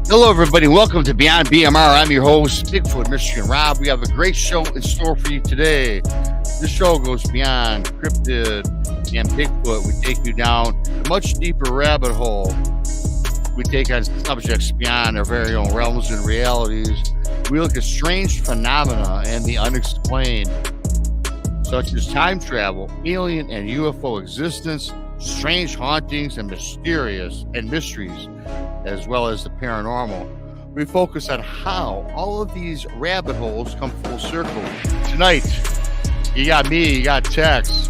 Hello, everybody. Welcome to Beyond BMR. I'm your host, Bigfoot, Michigan Rob. We have a great show in store for you today. This show goes beyond cryptid and Bigfoot. We take you down a much deeper rabbit hole. We take on subjects beyond our very own realms and realities. We look at strange phenomena and the unexplained, such as time travel, alien and UFO existence, strange hauntings, and mysteries, as well as the paranormal. We focus on how all of these rabbit holes come full circle. Tonight, you got me, you got Tex.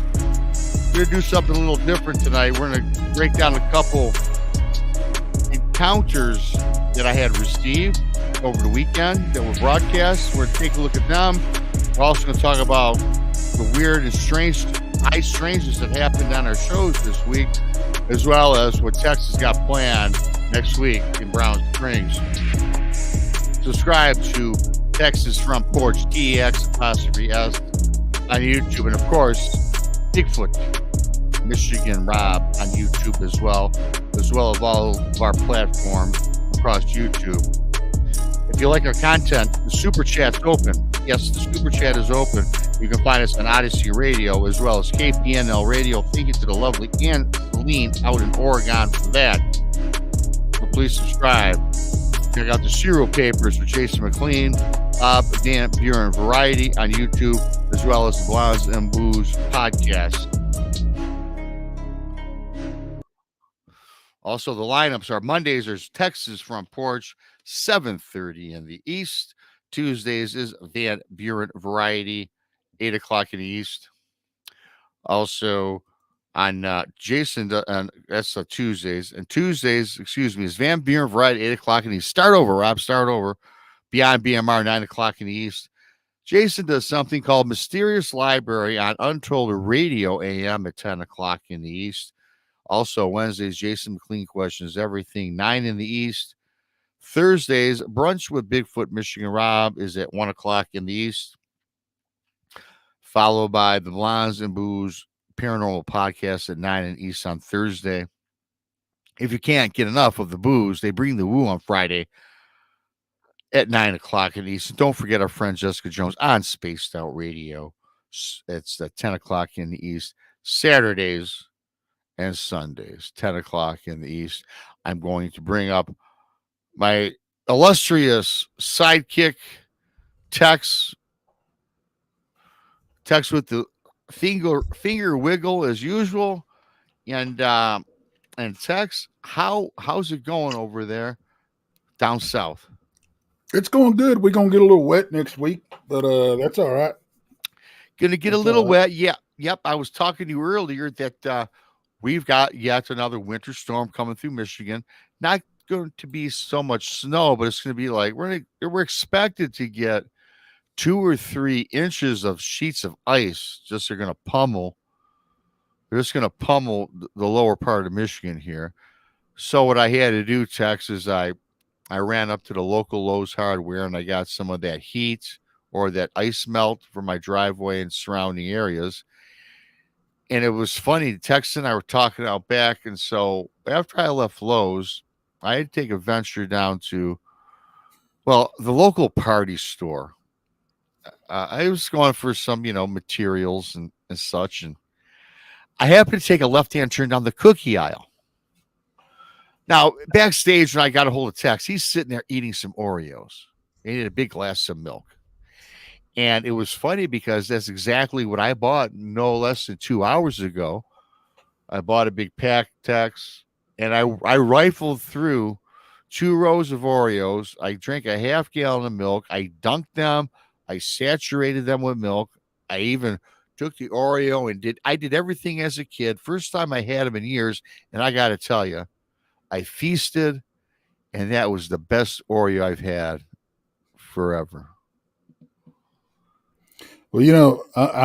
We're going to do something a little different tonight. We're going to break down a couple encounters that I had received over the weekend that were broadcast. We're going to take a look at them. We're also going to talk about the weird and strange strangeness that happened on our shows this week, as well as what Tex has got planned next week in Brown Springs. Subscribe to Texas Front Porch, TEX apostrophe S on YouTube, and of course, Bigfoot, Michigan Rob on YouTube as well as all of our platforms across YouTube. If you like our content, the Super Chat's open. Yes, the Super Chat is open. You can find us on Odyssey Radio as well as KPNL Radio. Thank you to the lovely Selene out in Oregon for that. So please subscribe. Check out the Serial Papers with Jason McLean, BMR and Variety on YouTube, as well as the Blondes and Booze podcast. Also, the lineups are Mondays, there's Texas Front Porch, 7:30 in the East. Tuesdays is Van Buren Variety, 8 o'clock in the East. Also, on Jason, that's Tuesdays. And Tuesdays, is Van Buren Variety, 8 o'clock in the East. Start over, Rob. Start over. Beyond BMR, 9 o'clock in the East. Jason does something called Mysterious Library on Untold Radio AM at 10 o'clock in the East. Also, Wednesdays, Jason McLean Questions Everything, 9 in the East. Thursdays, Brunch with Bigfoot, Michigan Rob is at 1 o'clock in the East. Followed by the Blondes and Booze Paranormal Podcast at 9 in the East on Thursday. If you can't get enough of the booze, they bring the woo on Friday at 9 o'clock in the East. And don't forget our friend Jessica Jones on Spaced Out Radio. It's at 10 o'clock in the East. Saturdays and Sundays, 10 o'clock in the East. I'm going to bring up my illustrious sidekick, Tex with the finger wiggle as usual. And Tex, how's it going over there down south? It's going good. We're going to get a little wet next week, but that's all right. Gonna get a little wet. Yeah. Yep. I was talking to you earlier that we've got yet another winter storm coming through Michigan. Not going to be so much snow, but it's going to be like we're expected to get 2 or 3 inches of sheets of ice. They're just going to pummel the lower part of Michigan here. So what I had to do, Tex, is I ran up to the local Lowe's Hardware and I got some of that heat or that ice melt for my driveway and surrounding areas. And it was funny. Tex and I were talking out back, and so after I left Lowe's, I had to take a venture down to, the local party store. I was going for some, materials and such. And I happened to take a left-hand turn down the cookie aisle. Now, backstage, when I got a hold of Tex, he's sitting there eating some Oreos. He had a big glass of milk. And it was funny because that's exactly what I bought no less than 2 hours ago. I bought a big pack, Tex, and I rifled through 2 rows of Oreos. I drank a half gallon of milk. I dunked them. I saturated them with milk. I even took the Oreo and I did everything as a kid. First time I had them in years. And I got to tell you, I feasted, and that was the best Oreo I've had forever. Well,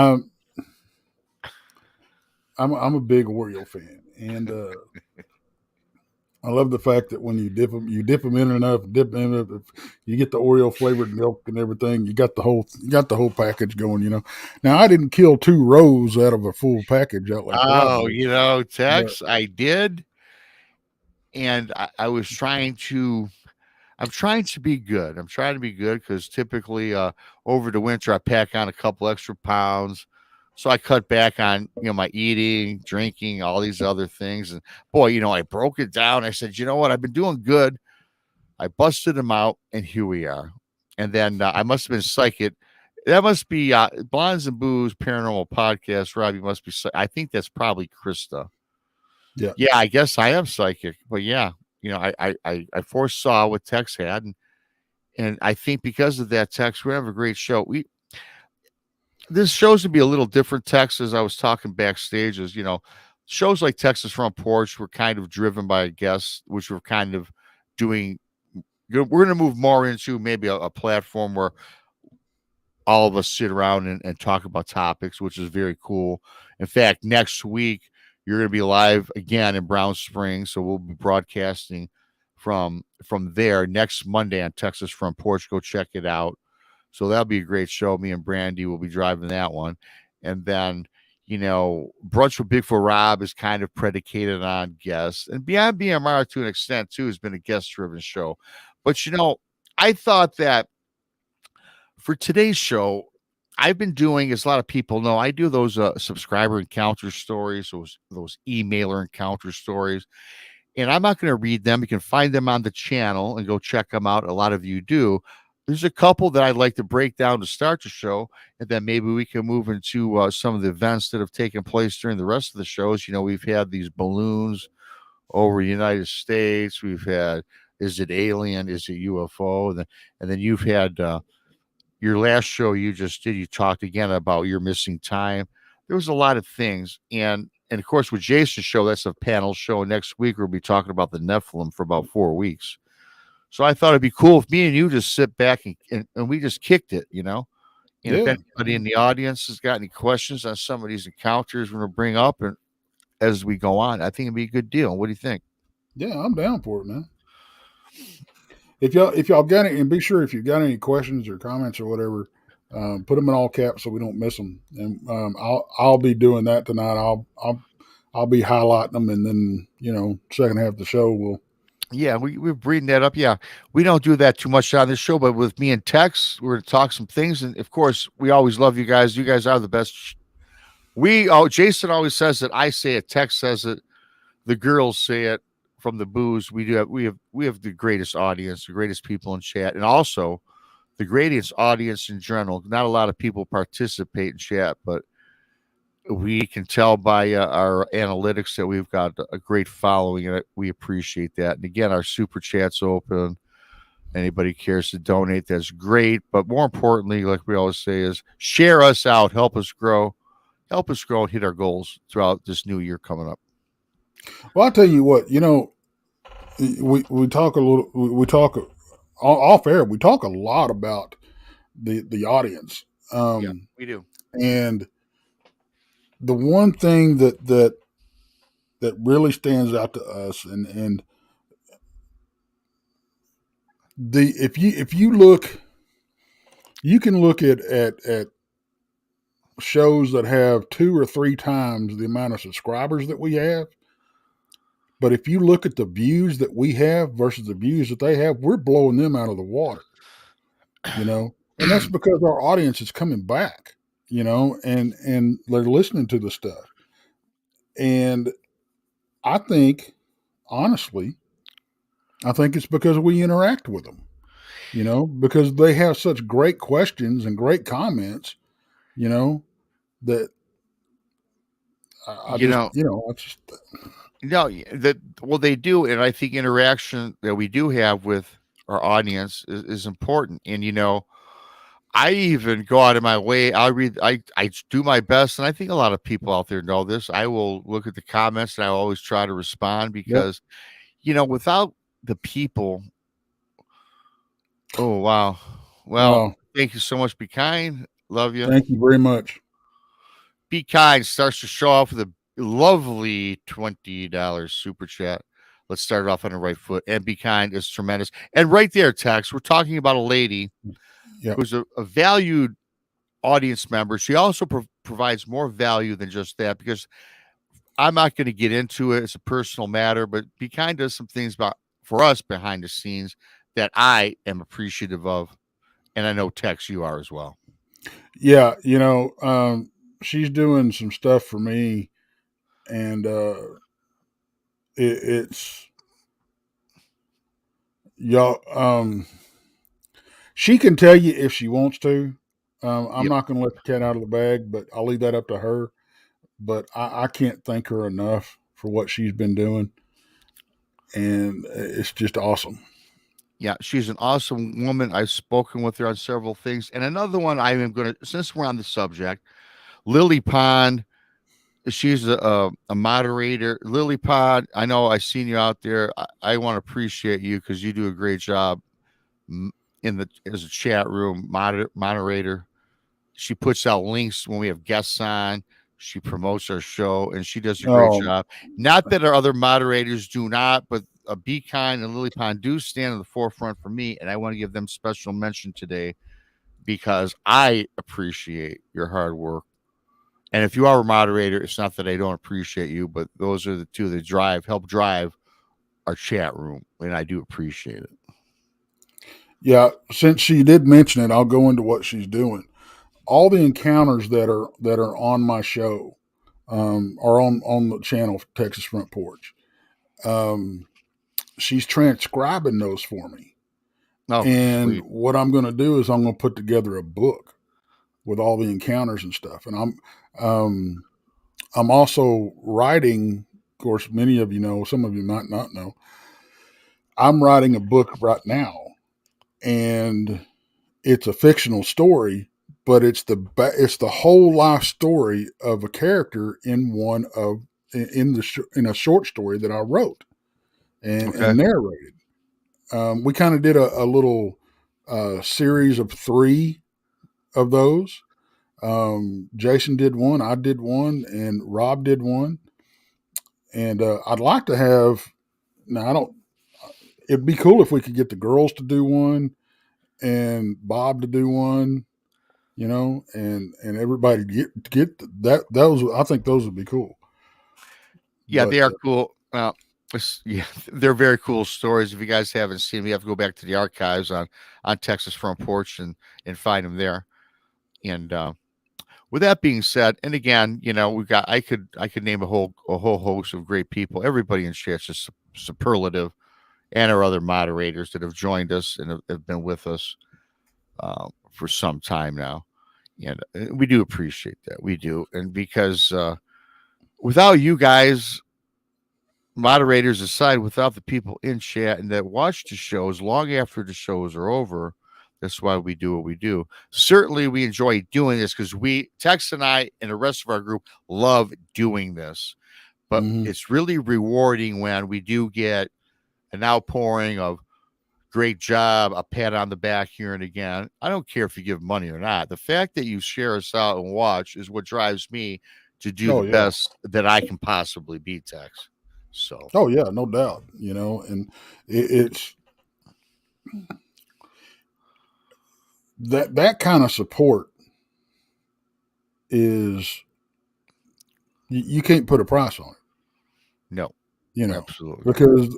I'm a big Oreo fan, and I love the fact that when you dip them in enough, dip them in enough, you get the Oreo flavored milk and everything. You got the whole package going. Now I didn't kill 2 rows out of a full package out like Rob Oh, did, but Tex, I did, and I was trying to. I'm trying to be good. I'm trying to be good because typically over the winter I pack on a couple extra pounds. So I cut back on, my eating, drinking, all these other things. And boy, I broke it down. I said, you know what? I've been doing good. I busted them out, and here we are. And then I must have been psychic. That must be Blondes and Booze Paranormal Podcast. Robbie must be. I think that's probably Krista. yeah, Yeah, I guess I am psychic. But yeah, I foresaw what Tex had, and I think because of that, Tex, we have a great show. This show's gonna be a little different, Tex, as I was talking backstage. Shows like Texas Front Porch were kind of driven by a guest, which we're kind of doing. We're going to move more into maybe a platform where all of us sit around and talk about topics, which is very cool. In fact, next week you're going to be live again in Brown Springs, so we'll be broadcasting from there next Monday on Texas Front Porch. Go check it out. So that'll be a great show. Me and Brandy will be driving that one, and then Brunch with Bigfoot Rob is kind of predicated on guests, and Beyond BMR to an extent too has been a guest-driven show. But I thought that for today's show, I've been doing, as a lot of people know, I do those subscriber encounter stories, those emailer encounter stories, and I'm not going to read them. You can find them on the channel and go check them out. A lot of you do. There's a couple that I'd like to break down to start the show, and then maybe we can move into some of the events that have taken place during the rest of the shows. We've had these balloons over the United States. We've had, is it alien? Is it UFO? And then you've had your last show you just did. You talked again about your missing time. There was a lot of things, and of course with Jason's show, that's a panel show. Next week we'll be talking about the Nephilim for about 4 weeks. So I thought it'd be cool if me and you just sit back and we just kicked it. And if yeah, anybody in the audience has got any questions on some of these encounters we're going to bring up and as we go on, I think it'd be a good deal. What do you think? yeah. I'm down for it, man. If y'all got it, and be sure if you've got any questions or comments or whatever, put them in all caps so we don't miss them. And I'll be doing that tonight. I'll be highlighting them, and then second half of the show Yeah, we're breeding that up. Yeah, we don't do that too much on this show, but with me and Tex, we're going to talk some things. And of course, we always love you guys. You guys are the best. Jason always says it. I say it. Tex says it. The girls say it. From the booze, we have the greatest audience, the greatest people in chat, and also the greatest audience in general. Not a lot of people participate in chat, but we can tell by our analytics that we've got a great following, and we appreciate that. And again, our super chat's open. Anybody cares to donate, that's great. But more importantly, like we always say, is share us out, help us grow and hit our goals throughout this new year coming up. Well, I'll tell you what, we talk a little, we talk off air. We talk a lot about the audience, Yeah, we do. and the one thing that really stands out to us, and the if you look, you can look at shows that have 2 or 3 times the amount of subscribers that we have. But if you look at the views that we have versus the views that they have, we're blowing them out of the water, and that's because our audience is coming back, and they're listening to the stuff. And I think, honestly, I think it's because we interact with them, because they have such great questions and great comments, that I You just, know, I just, No, well they do, and I think interaction that we do have with our audience is important. And I even go out of my way. I do my best, and I think a lot of people out there know this. I will look at the comments, and I always try to respond yep. because without the people. Oh wow, well, Well, thank you so much. Be kind, love you. thank you very much. Be kind starts to show off with lovely $20 super chat. Let's start it off on the right foot. And be kind is tremendous. And right there, Tex, we're talking about a lady Yep. who's a valued audience member. She also provides more value than just that, because I'm not going to get into it. It's a personal matter, but Be Kind does some things about for us behind the scenes that I am appreciative of. And I know Tex, you are as well. Yeah. She's doing some stuff for me, and it's y'all. She can tell you if she wants to. I'm Yep. not going to let the cat out of the bag, but I'll leave that up to her. But I can't thank her enough for what she's been doing, and it's just awesome. Yeah, she's an awesome woman. I've spoken with her on several things. And another one I am going to, since we're on the subject, Lily Pond. She's a moderator. Lily Pond, I know I seen you out there. I want to appreciate you because you do a great job in the as a chat room moderator. She puts out links when we have guests on. She promotes our show, and she does a great Oh, job. Not that our other moderators do not, but Be Kind and Lily Pond do stand in the forefront for me, and I want to give them special mention today because I appreciate your hard work. And if you are a moderator, it's not that I don't appreciate you, but those are the two that help drive our chat room, and I do appreciate it. yeah. Since she did mention it, I'll go into what she's doing. All the encounters that are on my show are on the channel Texas Front Porch. Um, she's transcribing those for me, Oh, and sweet. what I'm going to do is I'm going to put together a book with all the encounters and stuff. And um, I'm also writing. Of course, many of you know. Some of you might not know. I'm writing a book right now, and it's a fictional story, but it's the whole life story of a character in a short story that I wrote Okay. and narrated. We kind of did a little series of three of those. Jason did one, I did one, and Rob did one. And I'd like to have. Now I don't. It'd be cool if we could get the girls to do one and Bob to do one, and everybody get that. Those I think those would be cool. Yeah, But they are cool. Yeah, they're very cool stories. If you guys haven't seen them, you have to go back to the archives on Texas Front Porch and find them there. And with that being said, and again, we got I could name a whole host of great people. Everybody in chat's just superlative, and our other moderators that have joined us and have been with us for some time now, and we do appreciate that. We do, and because without you guys, moderators aside, without the people in chat and that watch the shows long after the shows are over, that's why we do what we do. Certainly, we enjoy doing this because Tex and I and the rest of our group love doing this. But mhm. it's really rewarding when we do get an outpouring of great job, a pat on the back here and again. I don't care if you give money or not. The fact that you share us out and watch is what drives me to do the Oh yeah, best that I can possibly be, Tex. So, oh yeah, no doubt. And it's that kind of support is you can't put a price on it. no, You know, absolutely. because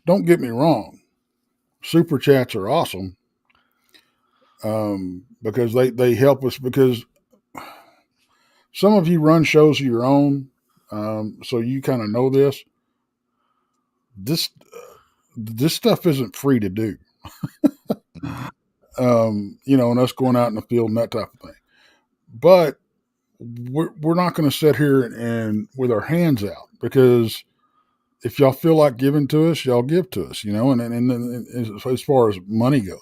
don't get me wrong, super chats are awesome because they help us because some of you run shows of your own, so you kind of know this. This this stuff isn't free to do, Mhm. and us going out in the field and that type of thing. But we're not going to sit here and with our hands out because if y'all feel like giving to us, y'all give to us, and as far as money goes.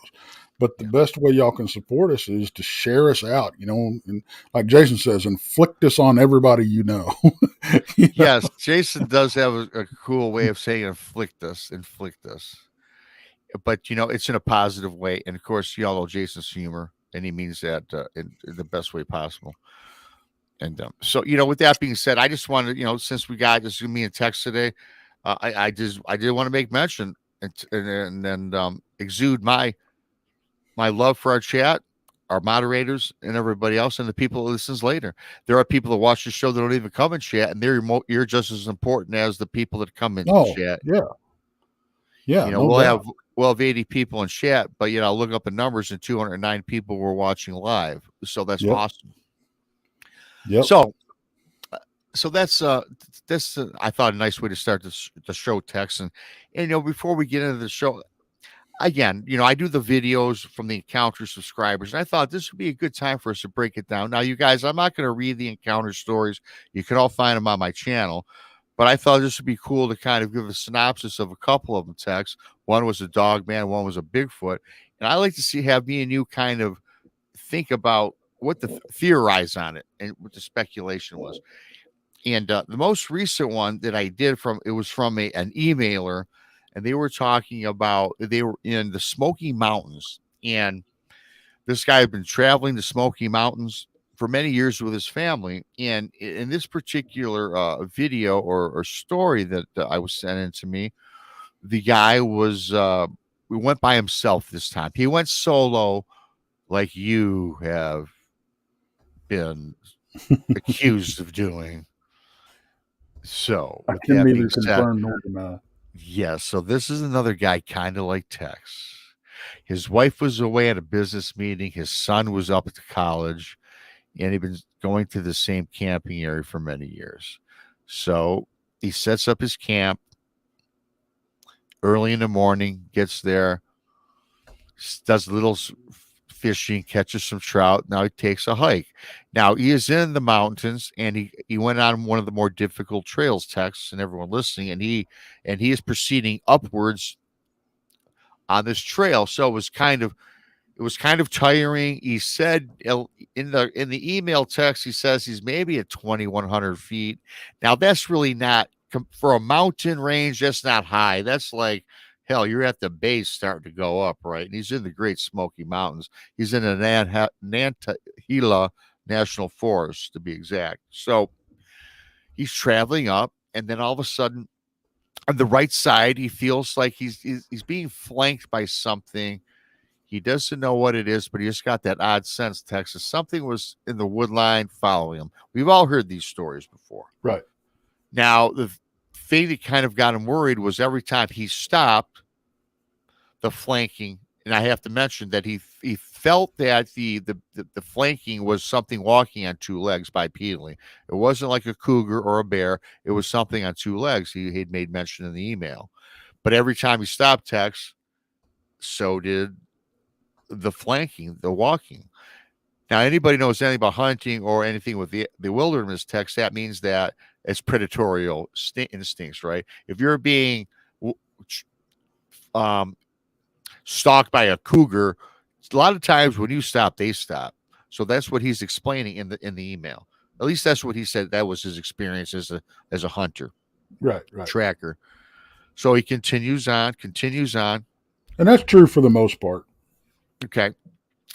But the Yeah. best way y'all can support us is to share us out, and like Jason says, inflict us on everybody you know. you know? Yes, Jason does have a cool way of saying inflict us. But it's in a positive way. And of course, y'all know Jason's humor, and he means that in the best way possible. And so, with that being said, I just wanted, since we got this me and Tex today, I did want to make mention and exude my love for our chat, our moderators, and everybody else, and the people that listens later. There are people that watch the show that don't even come in chat, and you're just as important as the people that come in Oh, chat. yeah. Yeah, no We'll doubt. have 80 people in chat, but look up the numbers and 209 people were watching live. So that's Yep. awesome. Yep. So that's I thought a nice way to start the show, Tex, and before we get into the show, again, I do the videos from the encounter subscribers, and I thought this would be a good time for us to break it down. Now, you guys, I'm not going to read the encounter stories. You can all find them on my channel, but I thought this would be cool to kind of give a synopsis of a couple of them, Tex. One was a dog man, one was a Bigfoot, and I like to have me and you kind of think about what the theorize on it and what the speculation was. And the most recent one that I did was from an emailer, and they were talking about they were in the Smoky Mountains, and this guy had been traveling the Smoky Mountains for many years with his family. And in this particular video or story that I was sent in to me, the guy was we went by himself this time. He went solo, like you have been accused of doing. So, I with can that being neither said, confirm nor deny. yes. So this is another guy kind of like Tex. His wife was away at a business meeting. His son was up at the college, and he'd been going to the same camping area for many years. So he sets up his camp early in the morning, gets there, does a little fishing, catches some trout. Now he takes a hike. Now he is in the mountains, and he went on one of the more difficult trails, Tex, and everyone listening, and he is proceeding upwards on this trail. So it was kind of tiring. He said in the email text, he says he's maybe at 2,100 feet. Now that's really not for a mountain range. That's not high. That's like, hell, you're at the base starting to go up, right? And he's in the Great Smoky Mountains. He's in the Nantahala National Forest, to be exact. So he's traveling up, and then all of a sudden, on the right side, he feels like he's being flanked by something. He doesn't know what it is, but he just got that odd sense, Texas. Something was in the wood line following him. We've all heard these stories before. Right. Now, the thing that kind of got him worried was every time he stopped, the flanking, and I have to mention that he felt that the flanking was something walking on two legs bipedally. It wasn't like a cougar or a bear. It was something on two legs. He had made mention in the email. But every time he stopped, Tex, so did the flanking, the walking. Now, anybody knows anything about hunting or anything with the wilderness, Tex, that means that it's predatory instincts, right? If you're being stalked by a cougar, a lot of times when you stop, they stop. So that's what he's explaining in the email. At least that's what he said. That was his experience as a hunter, Right. tracker. So he continues on, and that's true for the most part. Okay.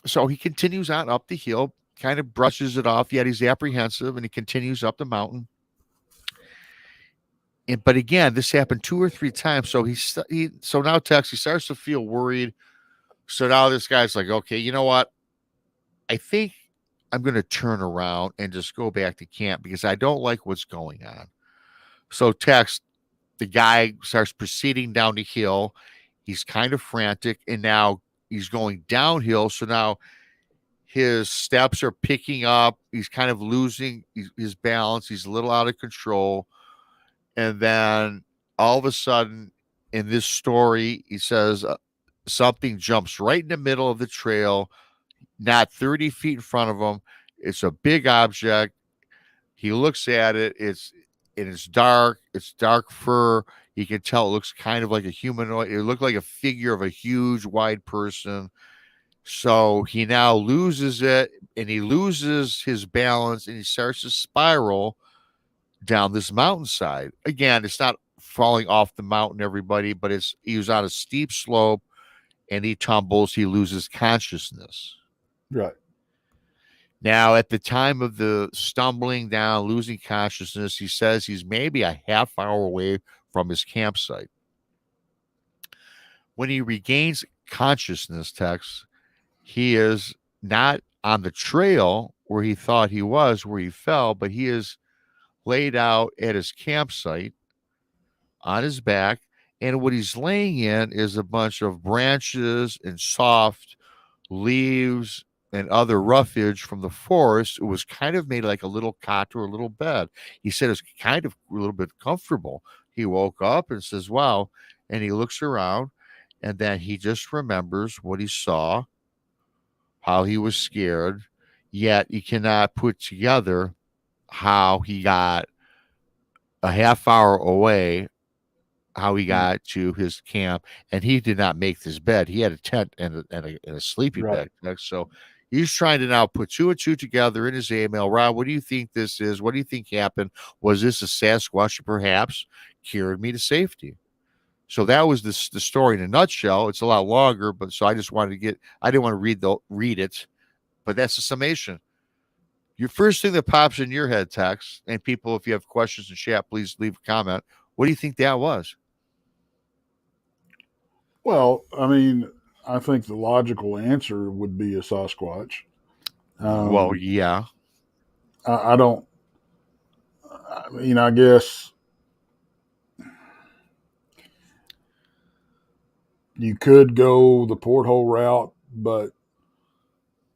So he continues on up the hill, kind of brushes it off, yet he's apprehensive, and he continues up the mountain. But again, this happened 2 or 3 times. So so now Tex, he starts to feel worried. So now this guy's like, okay, you know what? I think I'm going to turn around and just go back to camp because I don't like what's going on. So Tex, the guy starts proceeding down the hill. He's kind of frantic, and now he's going downhill. So now his steps are picking up. He's kind of losing his balance. He's a little out of control. And then all of a sudden, in this story, he says something jumps right in the middle of the trail, not 30 feet in front of him. It's a big object. He looks at it. It's dark. It's dark fur. You can tell it looks kind of like a humanoid. It looked like a figure of a huge, wide person. So he now loses it, and he loses his balance, and he starts to spiral down this mountainside. Again, it's not falling off the mountain, everybody, but he was on a steep slope, and he tumbles. He loses consciousness. Right. Now, at the time of the stumbling down, losing consciousness, he says he's maybe a half hour away from his campsite. When he regains consciousness, Tex, he is not on the trail where he thought he was, where he fell, but he is laid out at his campsite on his back. And what he's laying in is a bunch of branches and soft leaves and other roughage from the forest. It was kind of made like a little cot or a little bed. He said it's kind of a little bit comfortable. He woke up and says, wow. And he looks around and then he just remembers what he saw, how he was scared, yet he cannot put together how he got a half hour away, how he got to his camp, and he did not make this bed. He had a tent and a sleeping Right. bag. So he's trying to now put two and two together in his email. Rob, what do you think this is? What do you think happened? Was this a Sasquatch that perhaps carried me to safety? So that was the story in a nutshell. It's a lot longer, but so I just wanted to get. I didn't want to read it, but that's the summation. Your first thing that pops in your head, Tex, and people, if you have questions in chat, please leave a comment. What do you think that was? Well, I mean, I think the logical answer would be a Sasquatch. Well, yeah. I don't. I mean, I guess you could go the porthole route, but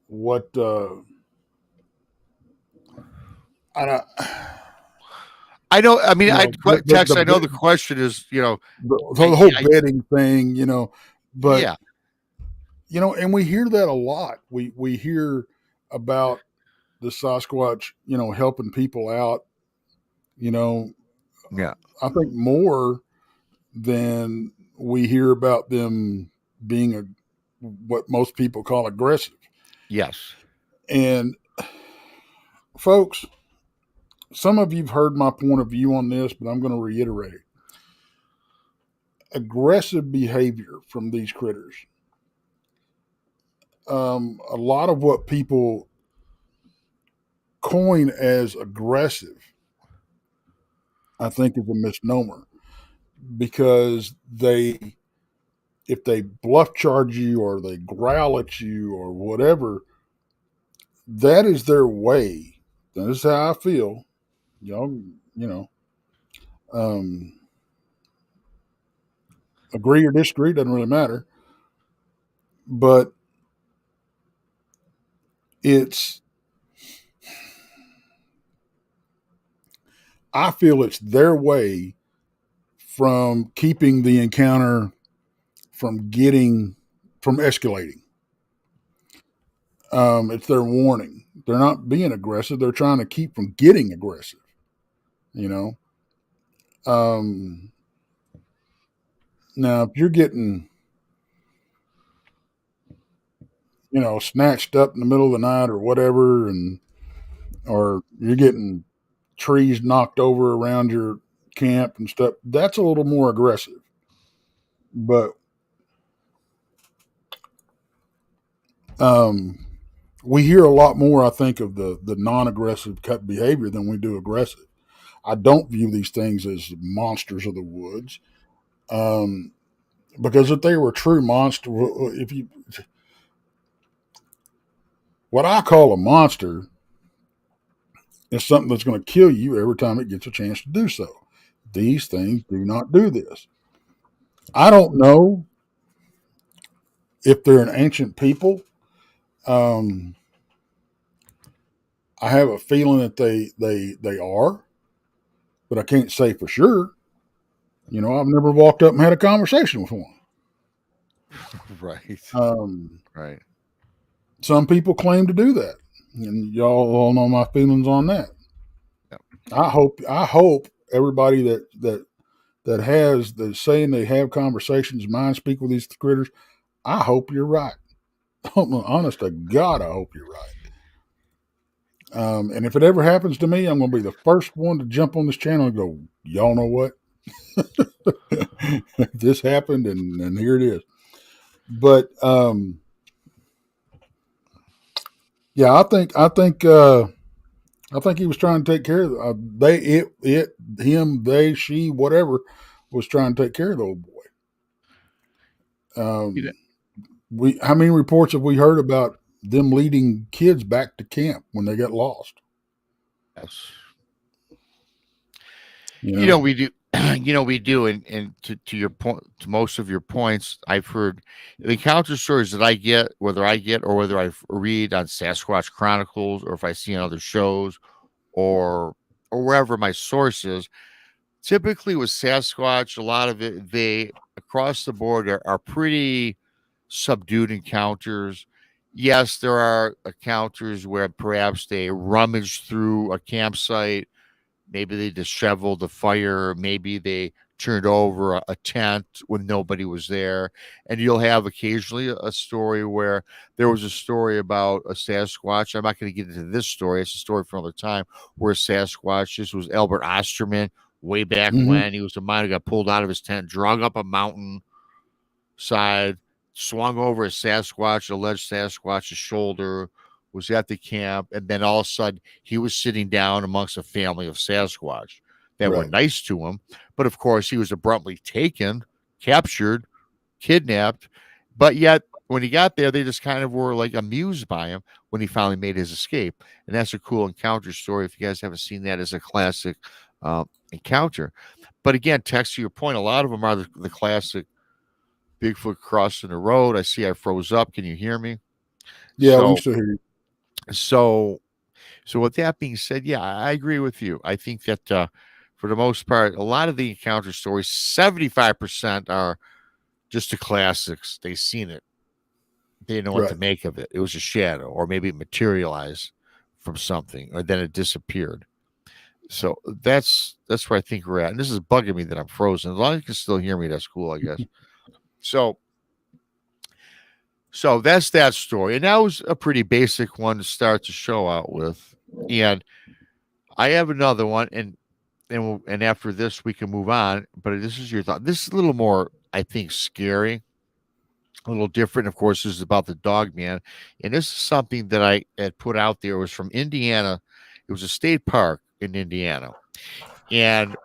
what? I don't. I know. I mean, You know, Tex. I know the question is, the whole bedding thing, but yeah, and we hear that a lot. We hear about the Sasquatch, helping people out. yeah, I think more than we hear about them being what most people call aggressive. yes, And folks, some of you've heard my point of view on this, but I'm going to reiterate it. Aggressive behavior from these critters. A lot of what people coin as aggressive, I think, is a misnomer, because if they bluff charge you or they growl at you or whatever, that is their way. This is how I feel. Y'all, um, agree or disagree, doesn't really matter. But I feel it's their way from keeping the encounter from escalating. It's their warning. They're not being aggressive. They're trying to keep from getting aggressive. You know. Now, if you're getting, snatched up in the middle of the night or whatever, or you're getting trees knocked over around your camp and stuff, that's a little more aggressive. But we hear a lot more, I think, of the non-aggressive cut behavior than we do aggressive. I don't view these things as monsters of the woods, because if they were true monster, what I call a monster is something that's going to kill you every time it gets a chance to do so. These things do not do this. I don't know if they're an ancient people. I have a feeling that they are, but I can't say for sure. I've never walked up and had a conversation with one. right, right. Some people claim to do that, and y'all all know my feelings on that. Yep. I hope everybody that has the saying they have conversations, mind speak with these critters. I hope you're right. Honest to God, I hope you're right. And if it ever happens to me, I'm going to be the first one to jump on this channel and go, y'all know what? This happened, and here it is. But, Yeah, I think he was trying to take care of him, they, she, whatever was trying to take care of the old boy. You know, We how many reports have we heard about them leading kids back to camp when they got lost? yes. You You know, know we do. We do, and to your point, to most of your points, I've heard the encounter stories that I get, whether I get or whether I read on Sasquatch Chronicles, or if I see on other shows, or wherever my source is. Typically, with Sasquatch, a lot of it they across the board are pretty subdued encounters. Yes, there are encounters where perhaps they rummage through a campsite. Maybe they disheveled the fire. Maybe they turned over a tent when nobody was there. And you'll have occasionally a story where there was a story about a Sasquatch. I'm not going to get into this story. It's a story for another time where a Sasquatch, this was Albert Osterman way back hmm when. He was a miner, got pulled out of his tent, drug up a mountain side, swung over a Sasquatch, alleged Sasquatch's shoulder, was at the camp, and then all of a sudden he was sitting down amongst a family of Sasquatch that were right. nice to him. But of course, he was abruptly taken, captured, kidnapped. But yet, when he got there, they just kind of were like amused by him when he finally made his escape. And that's a cool encounter story. If you guys haven't seen that, as a classic encounter. But again, Tex, to your point, a lot of them are the classic Bigfoot crossing the road. I see I froze up. Can you hear me? Yeah, we So, still hear you. so, so with that being said, yeah, I agree with you. I think that for the most part, a lot of the encounter stories, 75% are just the classics. They seen it. They didn't know what to Right. make of it. It was a shadow, or maybe it materialized from something, or then it disappeared. So that's where I think we're at. And this is bugging me that I'm frozen. As long as you can still hear me, that's cool, I guess. So So that's that story. And that was a pretty basic one to start the show out with. And I have another one, and after this we can move on. But this is your thought. This is a little more, I think, scary, a little different. Of course, this is about the dog man. And this is something that I had put out there. It was from Indiana. It was a state park in Indiana. And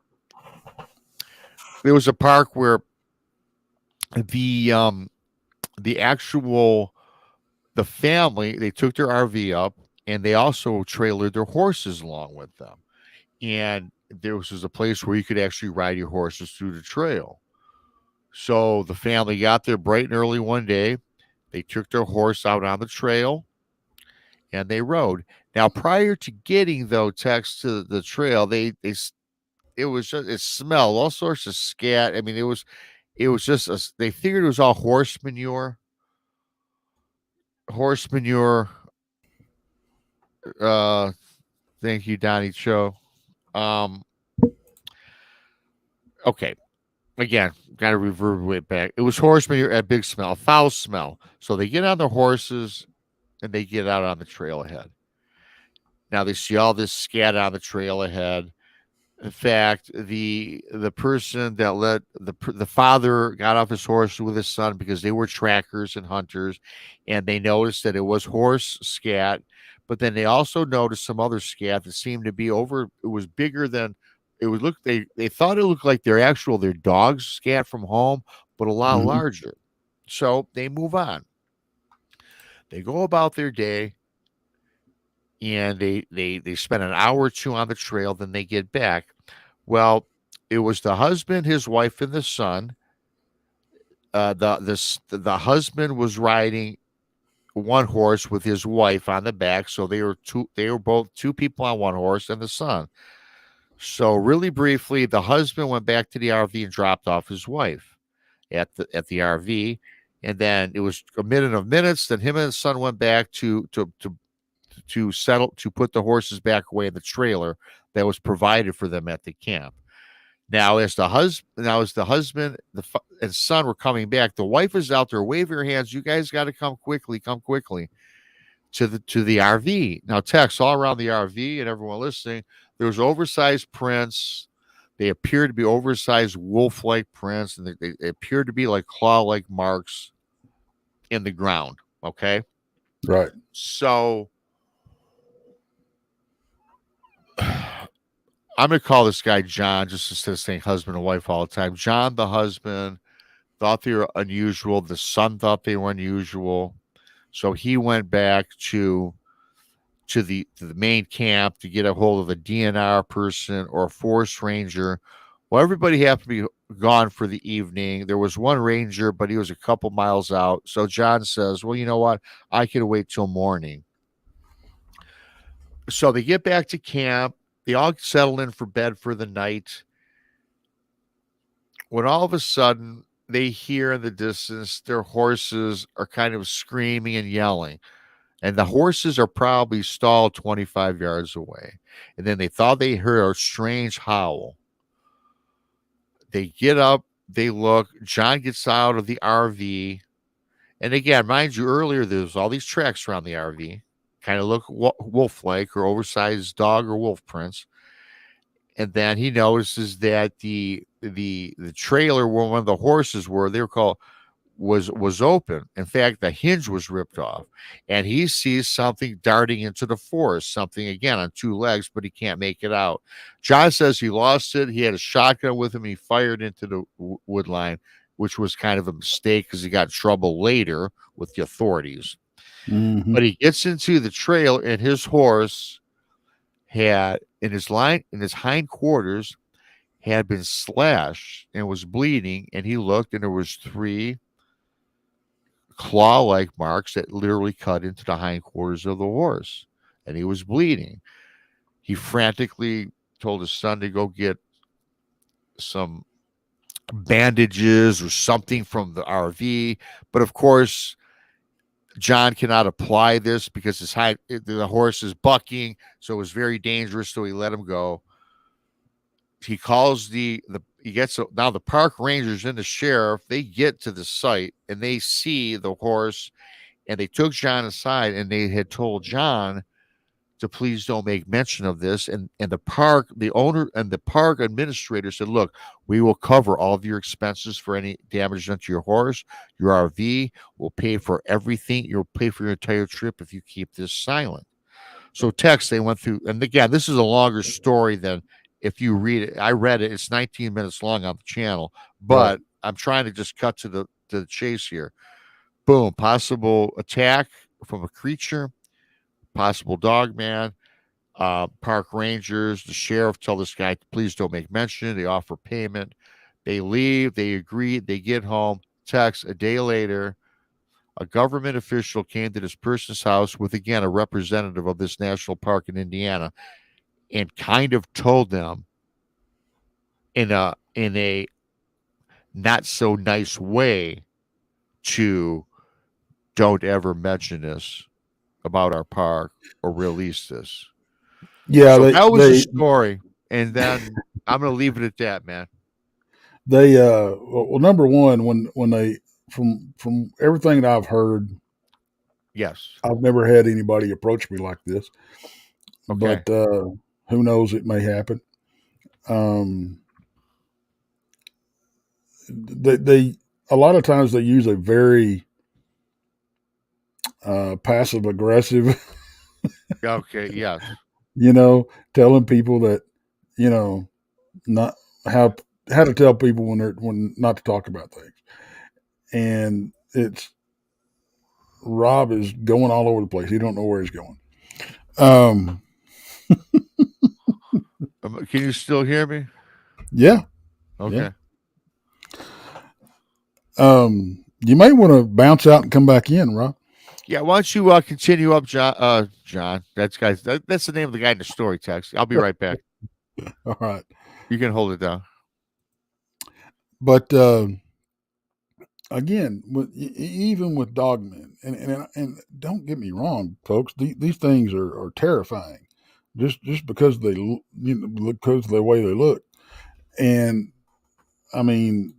there was a park where the the actual the family, they took their RV up, and they also trailered their horses along with them. And there was a place where you could actually ride your horses through the trail. So the family got there bright and early one day. They took their horse out on the trail and they rode. Now, prior to getting though Tex to the trail, it was just, it smelled all sorts of scat. I mean, it was just they figured it was all horse manure. Uh, Thank you, Donnie Cho. Um, okay, again, got to reverberate back. It was horse manure, a big smell, a foul smell. So they get on their horses and they get out on the trail ahead. Now they see all this scat on the trail ahead. In fact, the person that led the father got off his horse with his son because they were trackers and hunters, and they noticed that it was horse scat. But then they also noticed some other scat that seemed to be over. It was bigger than it would look. They thought it looked like their dog's scat from home, but a lot hmm larger. So they move on. They go about their day, and they spend an hour or two on the trail. Then they get back. Well, it was the husband, his wife, and the son. The husband was riding one horse with his wife on the back, so they were two. They were both two people on one horse, and the son. So really briefly, the husband went back to the RV and dropped off his wife at the RV, and then it was a minute of minutes. Then him and his son went back to settle to put the horses back away in the trailer that was provided for them at the camp. As the husband and son were coming back, the wife is out there waving her hands. You guys got to come quickly to the RV. Now, Tex, all around the RV and everyone listening, there was oversized prints. They appeared to be oversized wolf-like prints, and they appeared to be like claw-like marks in the ground. Okay, Right. so I'm gonna call this guy John just instead of saying husband and wife all the time. John, the husband, thought they were unusual. The son thought they were unusual, so he went back to the main camp to get a hold of a DNR person or a forest ranger. Well, everybody happened to be gone for the evening. There was one ranger, but he was a couple miles out. So John says, "Well, you know what? I can wait till morning." So they get back to camp. They all settle in for bed for the night. When all of a sudden they hear in the distance their horses are kind of screaming and yelling. And the horses are probably stalled 25 yards away. And then they thought they heard a strange howl. They get up, they look. John gets out of the RV. And again, mind you, earlier there was all these tracks around the RV, kind of look wolf like or oversized dog or wolf prints. And then he notices that the trailer where one of the horses were, they were called was open. In fact, the hinge was ripped off, and he sees something darting into the forest. Something again on two legs, but he can't make it out. John says he lost it. He had a shotgun with him. He fired into the wood line, which was kind of a mistake because he got in trouble later with the authorities. Mm-hmm. But he gets into the trail, and his horse had in his hind quarters had been slashed and was bleeding. And he looked, and there was three claw-like marks that literally cut into the hindquarters of the horse, and he was bleeding. He frantically told his son to go get some bandages or something from the RV, but of course, John cannot apply this because the horse is bucking, so it was very dangerous. So he let him go. He calls he gets now the park rangers and the sheriff. They get to the site and they see the horse, and they took John aside and they had told John to please don't make mention of this. And the owner and the park administrator said, "Look, we will cover all of your expenses for any damage done to your horse, your RV. We'll pay for everything. You'll pay for your entire trip if you keep this silent." So Tex, they went through, and again, this is a longer story than if you read it. I read it; it's 19 minutes long on the channel, Right. but I'm trying to just cut to the chase here. Boom! Possible attack from a creature. Possible dog man. Park rangers, the sheriff tell this guy, please don't make mention. They offer payment. They leave. They agree. They get home. Text a day later. A government official came to this person's house with, again, a representative of this national park in Indiana and kind of told them in a not so nice way to don't ever mention this about our park or release this. Yeah, So that was the story. And then I'm going to leave it at that, man. well, number one, when they from everything that I've heard, Yes. I've never had anybody approach me like this, Okay. but who knows, it may happen. Um, they a lot of times they use a very passive aggressive, Okay. Yes. telling people that, not how to tell people when not to talk about things, and it's Rob is going all over the place. He don't know where he's going. Um, Can you still hear me? yeah, yeah. Okay. You may want to bounce out and come back in, Rob. Yeah. Why don't you continue up, John? John. That's the name of the guy in the story text. I'll be right back. All right, You can hold it down. but again, even with dogmen, and don't get me wrong, folks, these things are terrifying, just because because of the way they look, and I mean,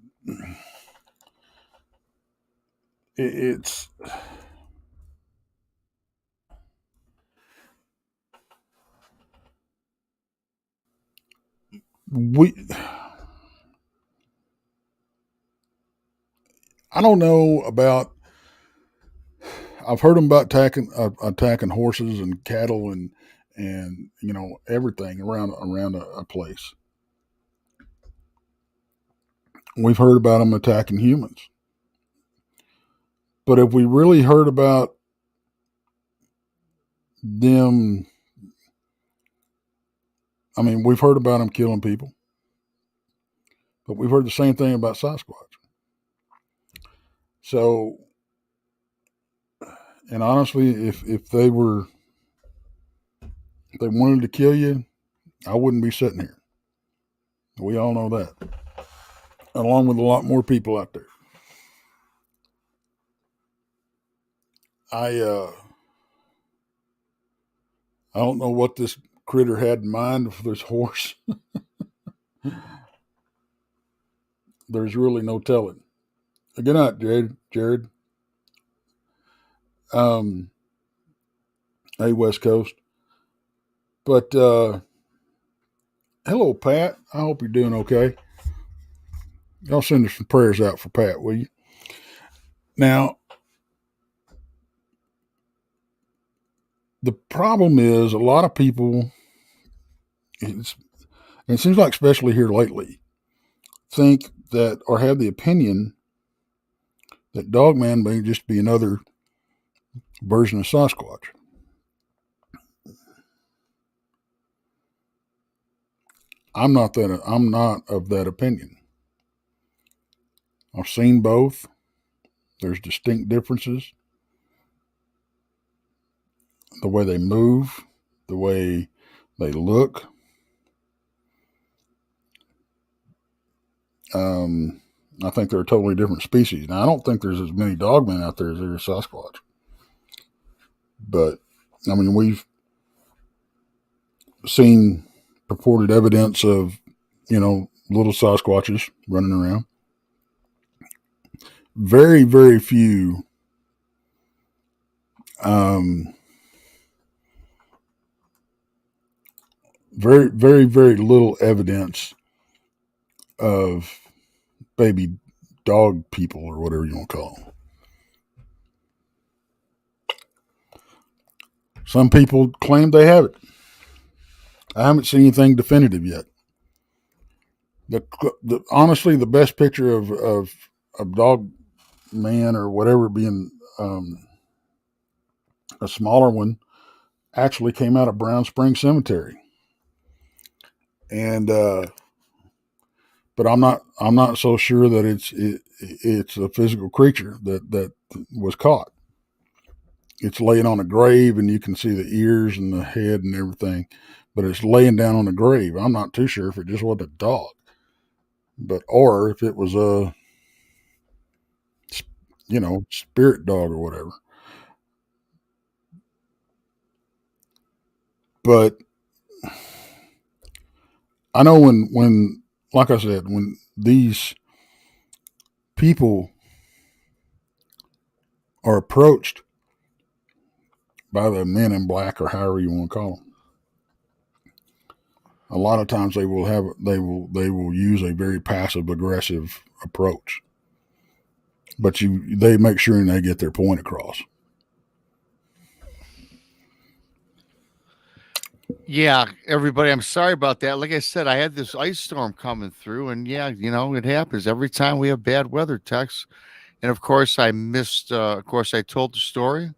it's we. I don't know about. I've heard them about attacking horses and cattle and everything around a place. We've heard about them attacking humans, but if we really heard about them, I mean, we've heard about them killing people, but we've heard the same thing about Sasquatch. So, and honestly, if they wanted to kill you, I wouldn't be sitting here. We all know that, along with a lot more people out there. I don't know what this critter had in mind for this horse. There's really no telling. Good night, Jared. Hey, West Coast. But hello, Pat. I hope you're doing okay. Y'all send us some prayers out for Pat, will you? Now, the problem is a lot of people, it seems like especially here lately, think that or have the opinion that Dogman may just be another version of Sasquatch. I'm not of that opinion. I've seen both. There's distinct differences. The way they move, the way they look. I think they're a totally different species. Now, I don't think there's as many dogmen out there as there are Sasquatch. But, I mean, we've seen purported evidence of, little Sasquatches running around. Very, very few very, very, very little evidence of baby dog people or whatever you want to call them. Some people claim they have it. I haven't seen anything definitive yet. Honestly, the best picture of dog man or whatever being a smaller one actually came out of Brown Spring Cemetery, and but I'm not so sure that it's a physical creature that was caught. It's laying on a grave, and you can see the ears and the head and everything, but it's laying down on a grave. I'm not too sure if it just wasn't a dog, or if it was a spirit dog or whatever. But I know when like I said, when these people are approached by the men in black or however you want to call them, a lot of times they will use a very passive aggressive approach, but they make sure and they get their point across. Yeah, everybody, I'm sorry about that. Like I said, I had this ice storm coming through, and yeah, it happens every time we have bad weather, Tex. And of course, I missed. Of course, I told the story,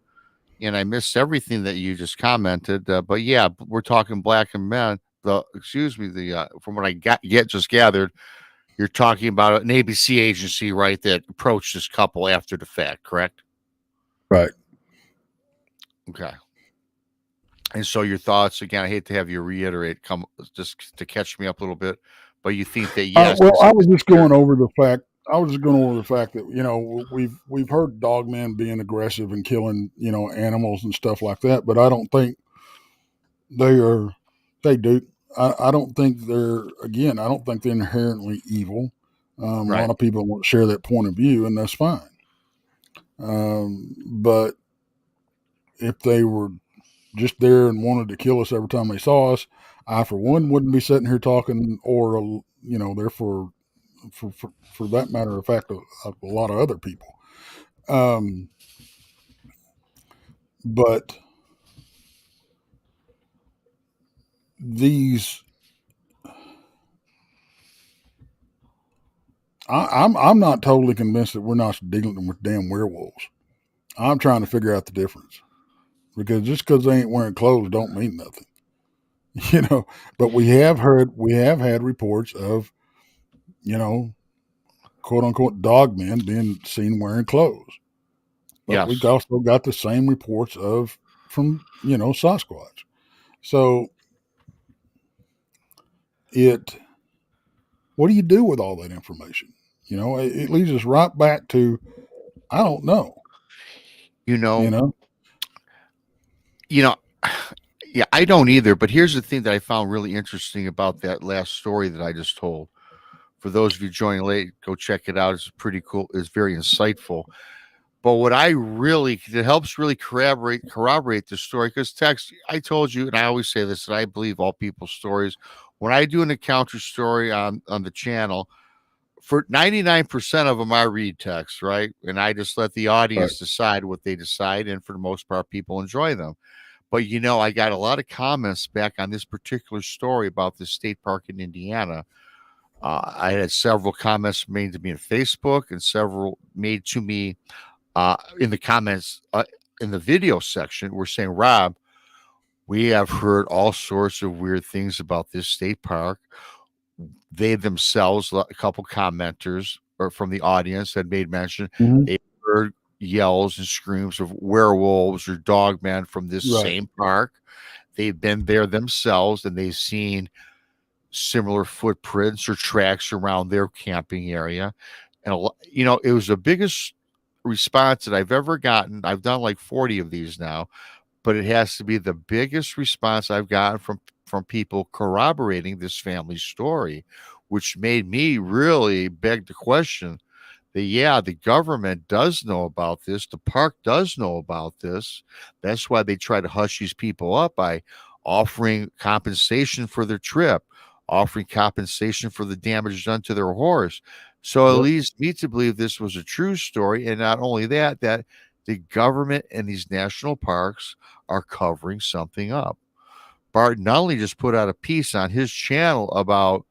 and I missed everything that you just commented. But yeah, we're talking black and men. From what I just gathered, you're talking about an ABC agency, right? That approached this couple after the fact, correct? Right. Okay. And so your thoughts again, I hate to have you reiterate, come just to catch me up a little bit, but you think that yes, Well, I was just going over the fact. I was just going over the fact that we've heard dogmen being aggressive and killing animals and stuff like that, but I don't think they are. They do. I don't think they're. Again, I don't think they're inherently evil. A lot of people won't share that point of view, and that's fine. But if they were just there and wanted to kill us every time they saw us, I, for one, wouldn't be sitting here talking, or therefore, for that matter of fact, a lot of other people. But these I'm not totally convinced that we're not dealing with damn werewolves. I'm trying to figure out the difference because just because they ain't wearing clothes don't mean nothing, you know. But we have had reports of, you know, quote unquote dog men being seen wearing clothes. But we've Yes. also got the same reports of from, you know, Sasquatch. So it what do you do with all that information? You know, it leads us right back to I don't know. You You know, know, you know, yeah, I don't either. But here's the thing that I found really interesting about that last story that I just told. For those of you joining late, go check it out. It's pretty cool. It's very insightful. But what I really it helps really corroborate the story because text. I told you, and I always say this, that I believe all people's stories. When I do an encounter story on the channel, for 99% of them, I read text, right, and I just let the right? audience decide what they decide, and for the most part, people enjoy them. But I got a lot of comments back on this particular story about this state park in Indiana. I had several comments made to me on Facebook and several made to me in the comments in the video section. Were saying, Rob, we have heard all sorts of weird things about this state park. They themselves, a couple commenters or from the audience had made mention Mm-hmm. they heard yells and screams of werewolves or dogmen from this Right. same park. They've been there themselves and they've seen similar footprints or tracks around their camping area. And it was the biggest response that I've ever gotten. I've done like 40 of these now, but it has to be the biggest response I've gotten from people corroborating this family story, which made me really beg the question that yeah, the government does know about this, the park does know about this. That's why they try to hush these people up by offering compensation for their trip, offering compensation for the damage done to their horse. So it Yep. leads me to believe this was a true story, and not only that, that the government and these national parks are covering something up. Bart not only just put out a piece on his channel about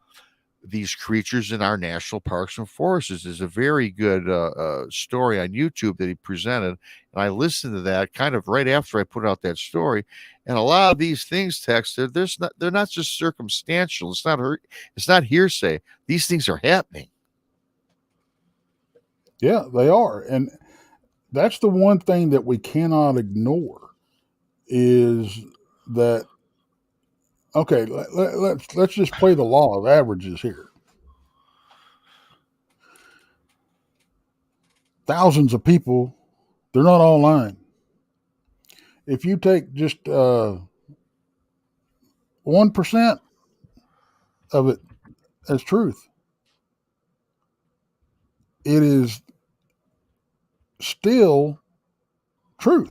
these creatures in our national parks and forests. Is a very good story on YouTube that he presented, and I listened to that kind of right after I put out that story. And a lot of these things, Tex, they're not just circumstantial. It's not hearsay. These things are happening. Yeah, they are, and that's the one thing that we cannot ignore is that okay. Let's just play the law of averages here. Thousands of people, they're not all lying. If you take just 1% of it as truth, it is still truth.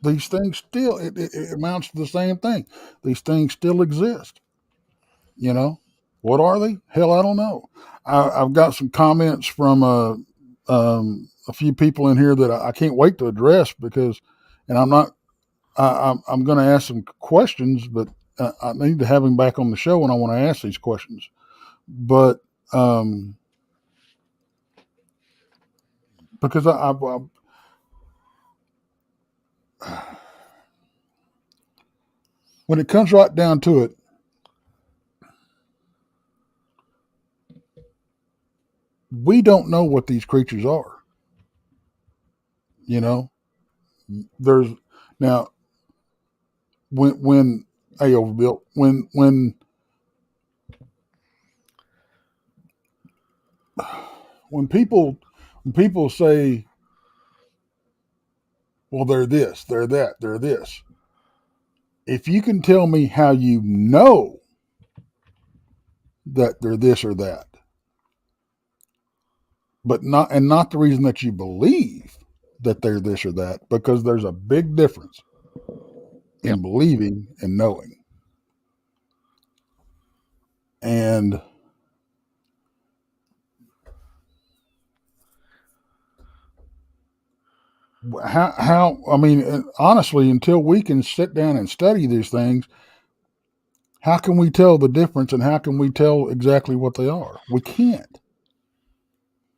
These things still it amounts to the same thing. These things still exist. You know what are they? Hell, I don't know. I've got some comments from a few people in here that I can't wait to address because, and I'm not. I'm going to ask some questions, but I need to have him back on the show when I want to ask these questions. But um, because when it comes right down to it, we don't know what these creatures are. You know, there's now when hey overbuilt when people when people say, well, they're this, they're that, they're this. If you can tell me how you know that they're this or that, but not the reason that you believe that they're this or that, because there's a big difference Yep. in believing and knowing. And how I mean, honestly, until we can sit down and study these things, How can we tell the difference, and how can we tell exactly what they are? We can't.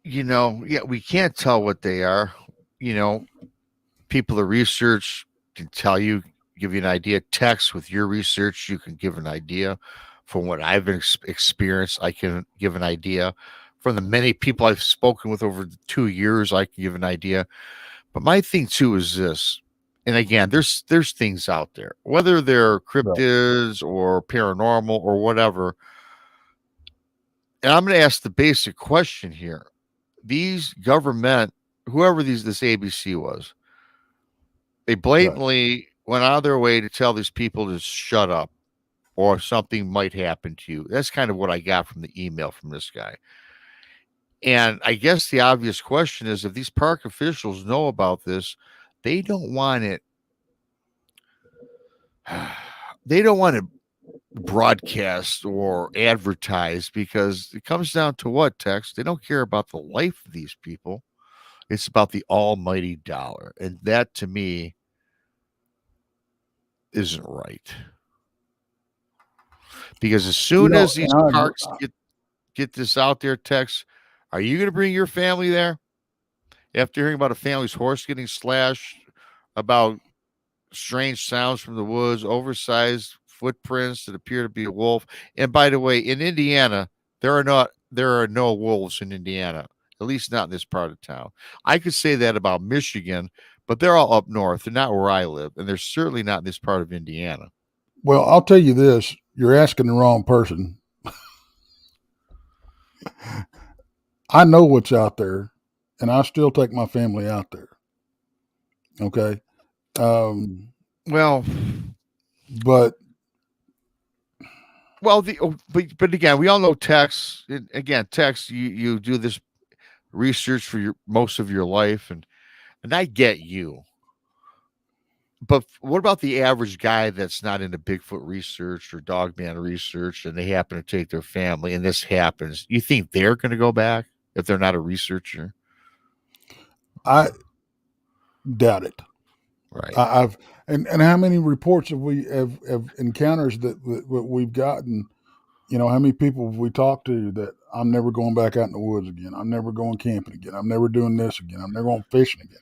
Yeah, we can't tell what they are. You know, people that research can tell you, give you an idea. Text with your research, you can give an idea. From what I've experienced, I can give an idea. From the many people I've spoken with over the 2 years, I can give an idea. But my thing too is this, and again, there's things out there, whether they're Right. cryptids or paranormal or whatever. And I'm going to ask the basic question here: these government, whoever this ABC was, they Right. blatantly went out of their way to tell these people to shut up or something might happen to you. That's kind of what I got from the email from this guy. And I guess the obvious question is, if these park officials know about this, they don't want it. They don't want to broadcast or advertise, because it comes down to what, Text? They don't care about the life of these people. It's about the almighty dollar. And that to me isn't right. Because as soon as these And I agree. parks get this out there, Text, are you going to bring your family there? After hearing about a family's horse getting slashed, about strange sounds from the woods, oversized footprints that appear to be a wolf. And by the way, in Indiana, there are no wolves in Indiana, at least not in this part of town. I could say that about Michigan, but they're all up north. They're not where I live, and they're certainly not in this part of Indiana. Well, I'll tell you this: you're asking the wrong person. I know what's out there, and I still take my family out there. Okay, um, Well, but but again, we all know Tex. Again, Tex, you do this research for your most of your life, and I get you. But what about the average guy that's not into Bigfoot research or dogman research, and they happen to take their family and this happens? You think they're going to go back if they're not a researcher? I doubt it. Right. I've and how many reports have encounters that we've gotten? You know, how many people have we talked to that I'm never going back out in the woods again? I'm never going camping again. I'm never doing this again. I'm never going fishing again.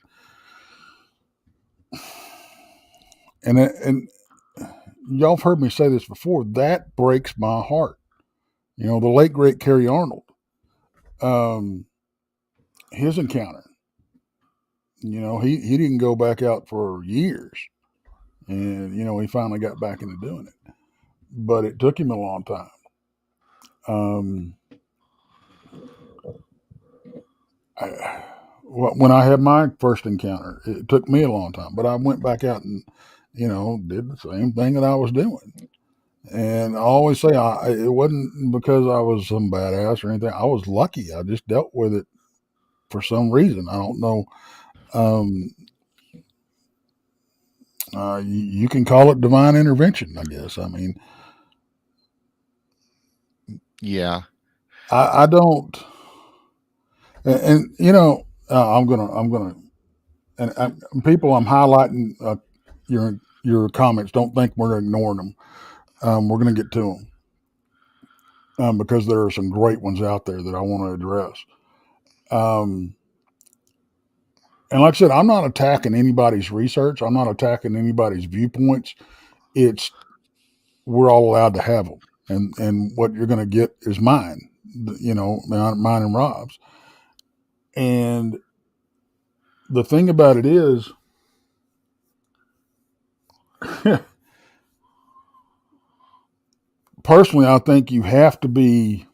And y'all have heard me say this before. That breaks my heart. You know, the late great Kerry Arnold, um, his encounter. You know, he didn't go back out for years, and you know he finally got back into doing it, but it took him a long time. Um, I, when I had my first encounter, it took me a long time, but I went back out and you know did the same thing that I was doing. And I always say it wasn't because I was some badass or anything. I was lucky. I just dealt with it for some reason. I don't know. Um, you can call it divine intervention, I guess. I mean, Yeah. I don't, and you know, I'm gonna, and people, I'm highlighting your comments. Don't think we're ignoring them. We're gonna get to them because there are some great ones out there that I want to address. Um, and like I said, I'm not attacking anybody's research. I'm not attacking anybody's viewpoints. It's we're all allowed to have them, and what you're going to get is mine. You know, mine and Rob's. And the thing about it is, personally, I think you have to be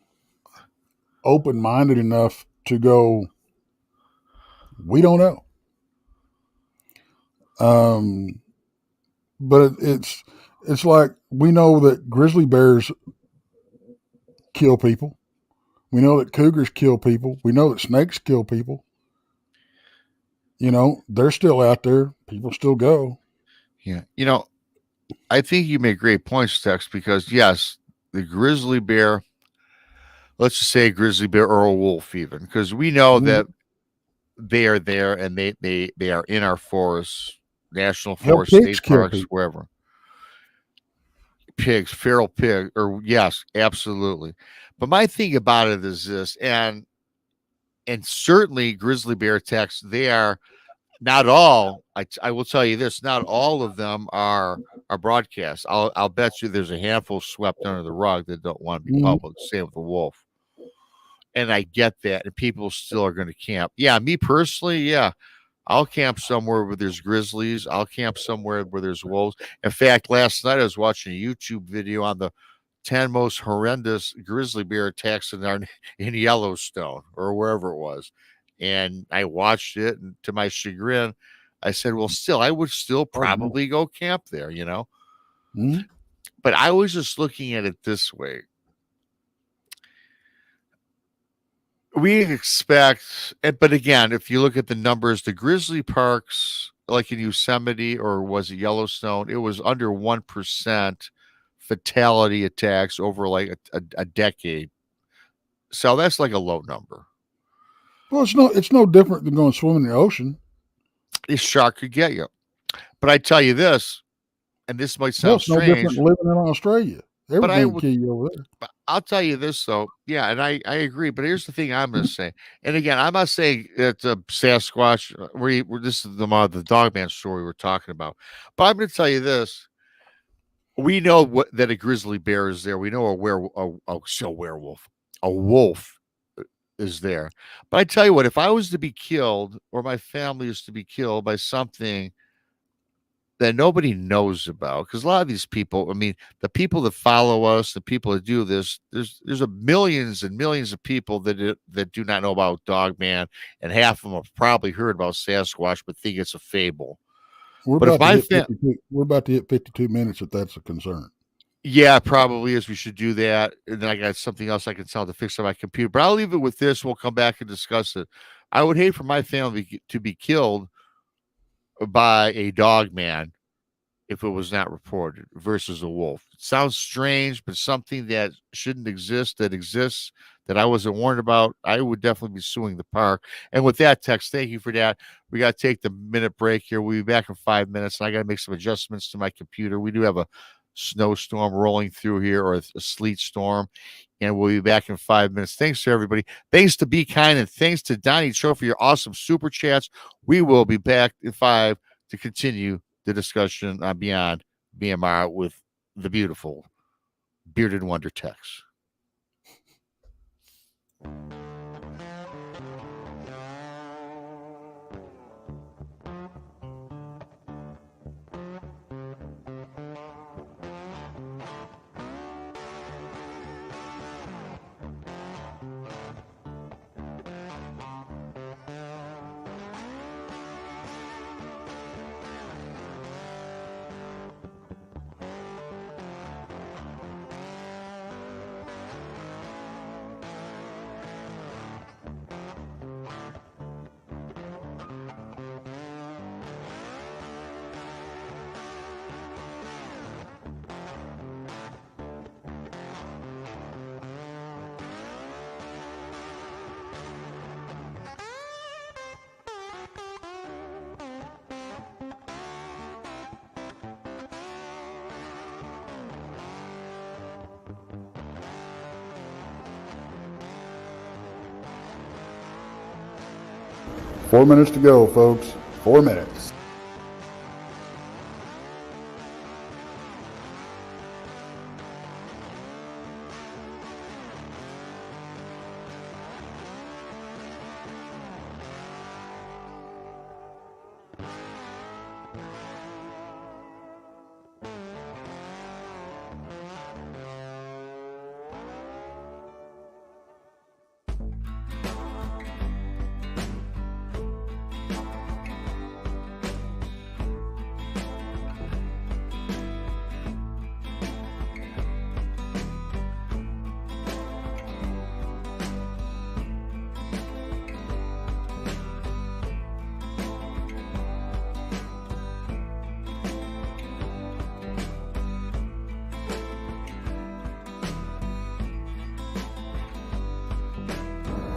open minded enough to go. We don't know. Um, but it's like we know that grizzly bears kill people. We know that cougars kill people. We know that snakes kill people. You know, they're still out there. People still go. Yeah. I think you make great points, Tex, because yes, the grizzly bear, let's just say a grizzly bear or a wolf, even, because we know that Mhm. they are there and they are in our forests, national Hell, forests, pigs state kill parks, people. wherever. pigs, feral pig, or yes, absolutely. But my thing about it is this, and certainly grizzly bear attacks, they are not all. I will tell you this: not all of them are broadcast. I'll bet you there's a handful swept under the rug that don't want to be Mhm. public. Same with the wolf, and I get that, and people still are going to camp. Yeah, me personally, yeah, I'll camp somewhere where there's grizzlies. I'll camp somewhere where there's wolves. In fact, last night I was watching a YouTube video on the 10 most horrendous grizzly bear attacks in Yellowstone or wherever it was. And I watched it, and to my chagrin, I said, well, still, I would still Pardon me. probably go camp there, you know? Mhm. But I was just looking at it this way. We expect, but again, if you look at the numbers, the grizzly parks, like in Yosemite or was it Yellowstone, it was under 1% fatality attacks over like a decade. So that's like a low number. Well, it's no different than going swimming in the ocean. A shark could get you. But I tell you this, and this might Well, sound it's no different strange, than living in Australia. but I Everything would can kill you over there. but I'll tell you this though. Yeah, and I agree. But here's the thing I'm going to say. And again, I'm not saying it's a Sasquatch. This is the Dogman story we're talking about. But I'm going to tell you this. We know that a grizzly bear is there. We know werewolf, a wolf is there. But I tell you what, if I was to be killed or my family is to be killed by something that nobody knows about, because a lot of these people, I mean, the people that follow us, the people that do this, there's a millions and millions of people that do not know about Dogman, and half of them have probably heard about Sasquatch but think it's a fable. We're But if about to my hit 52. We're about to hit 52 minutes if that's a concern. yeah, probably is. We should do that. And then I got something else I can tell to fix on my computer. But I'll leave it with this. We'll come back and discuss it. I would hate for my family to be killed by a dog man if it was not reported versus a wolf. It sounds strange, but something that shouldn't exist that exists that I wasn't warned about. I would definitely be suing the park. And with that, Tex, thank you for that. We got to take the minute break here. We'll be back in 5 minutes. And I got to make some adjustments to my computer. We do have a snowstorm rolling through here or a sleet storm. And we'll be back in 5 minutes. Thanks to everybody. Thanks to Be Kind and thanks to Donnie Cho for your awesome super chats. We will be back in 5 to continue the discussion on Beyond BMR with the beautiful Bearded Wonder Tex. Four minutes to go, folks. 4 minutes.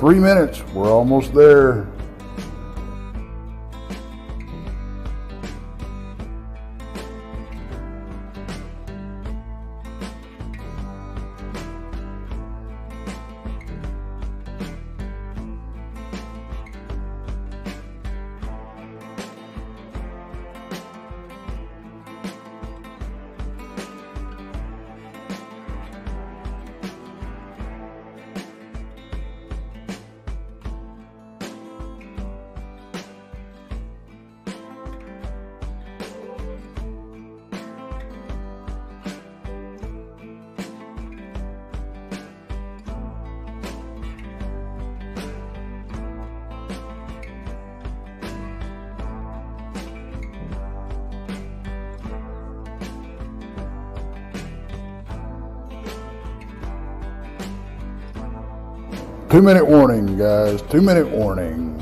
Three minutes. We're almost there. 2-minute warning, guys. 2-minute warning.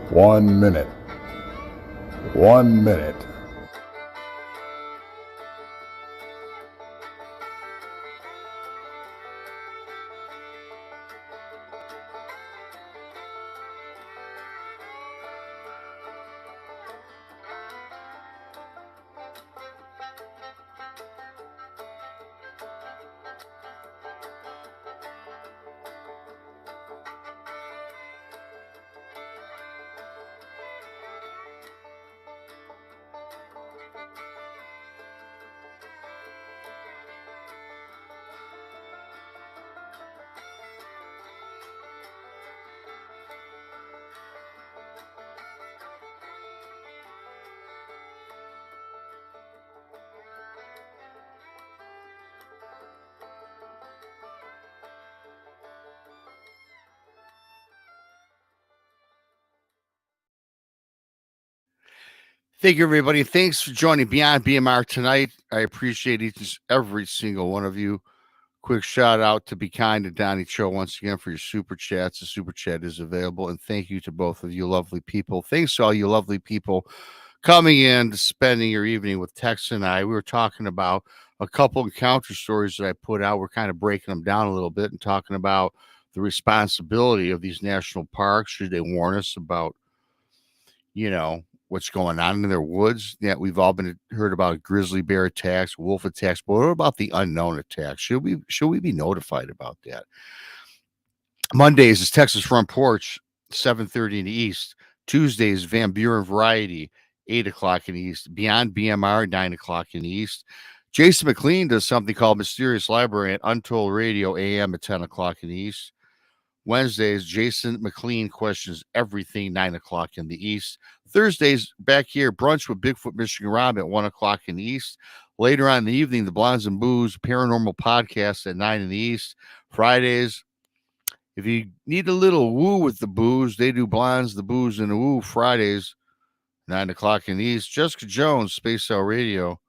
One minute. 1 minute. Thank you, everybody. Thanks for joining Beyond BMR tonight. I appreciate each and every single one of you. Quick shout out to Be Kind to Donnie Cho once again for your super chats. The super chat is available. And thank you to both of you lovely people. Thanks to all you lovely people coming in, spending your evening with Tex and I. We were talking about a couple encounter stories that I put out. We're kind of breaking them down a little bit and talking about the responsibility of these national parks. Should they warn us about, what's going on in their woods? Yeah, we've all been heard about grizzly bear attacks, wolf attacks, but what about the unknown attacks? Should we be notified about that? Mondays is Texas Front Porch, 7:30 in the East. Tuesdays, Van Buren Variety, 8 o'clock in the East. Beyond BMR, 9 o'clock in the East. Jason McLean does something called Mysterious Library at Untold Radio AM at 10 o'clock in the East. Wednesdays, Jason McLean questions everything, 9 o'clock in the East. Thursdays, back here, brunch with Bigfoot, Michigan Rob at 1 o'clock in the East. Later on in the evening, the Blondes and Booze Paranormal Podcast at 9 in the East. Fridays, if you need a little woo with the booze, they do Blondes, the Booze, and the Woo Fridays, 9 o'clock in the East. Jessica Jones, Space Cell Radio,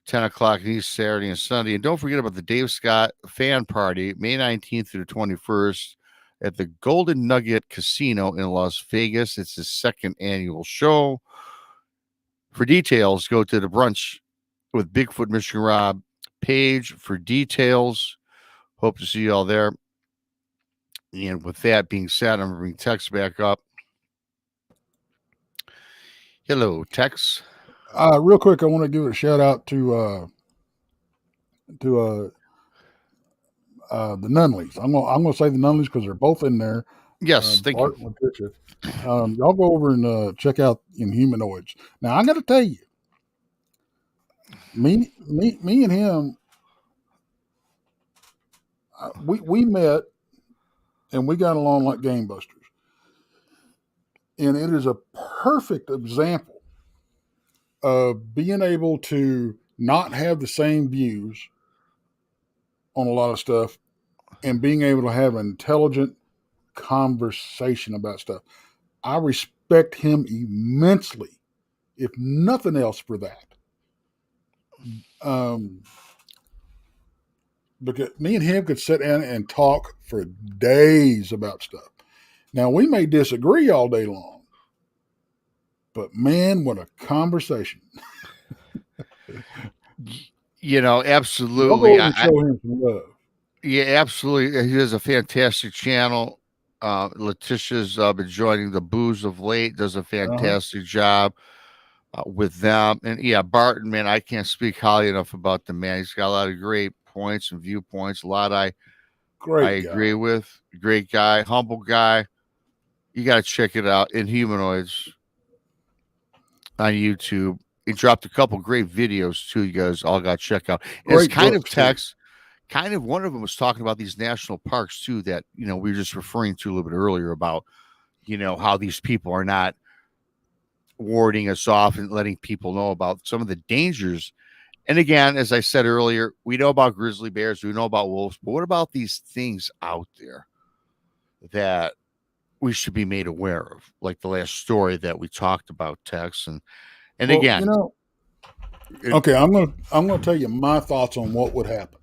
10 o'clock in the East, Saturday and Sunday. And don't forget about the Dave Scott Fan Party, May 19th through the 21st. At the Golden Nugget Casino in Las Vegas. It's his second annual show. For details, go to the Brunch with Bigfoot Michigan Rob page for details. Hope to see you all there. And with that being said, I'm going to bring Tex back up. Hello, Tex. Real quick, I want to give a shout out to the Nunleys. I'm gonna say the Nunleys because they're both in there. Yes, thank Art you. and Patricia. Y'all go over and check out Inhumanoids. Now I got to tell you, me and him, we met and we got along like game busters, and it is a perfect example of being able to not have the same views on a lot of stuff and being able to have an intelligent conversation about stuff. I respect him immensely, if nothing else, for that. Because me and him could sit down and talk for days about stuff. Now, we may disagree all day long, but man, what a conversation. Absolutely. I'll go over and show him some love. Yeah, absolutely. He has a fantastic channel. Letitia's been joining the booze of late, does a Uh-huh. fantastic job with them. And yeah, Barton, man, I can't speak highly enough about the man. He's got a lot of great points and viewpoints. A lot I Great guy. agree with. Great guy, humble guy. You got to check it out. Inhumanoids on YouTube. He dropped a couple great videos too. You guys all got to check out. And it's Great kind of books too. text. Kind of one of them was talking about these national parks too. That we were just referring to a little bit earlier about how these people are not warding us off and letting people know about some of the dangers. And again, as I said earlier, we know about grizzly bears, we know about wolves, but what about these things out there that we should be made aware of, like the last story that we talked about, Tex, and Well, again, it, okay, I'm gonna tell you my thoughts on what would happen.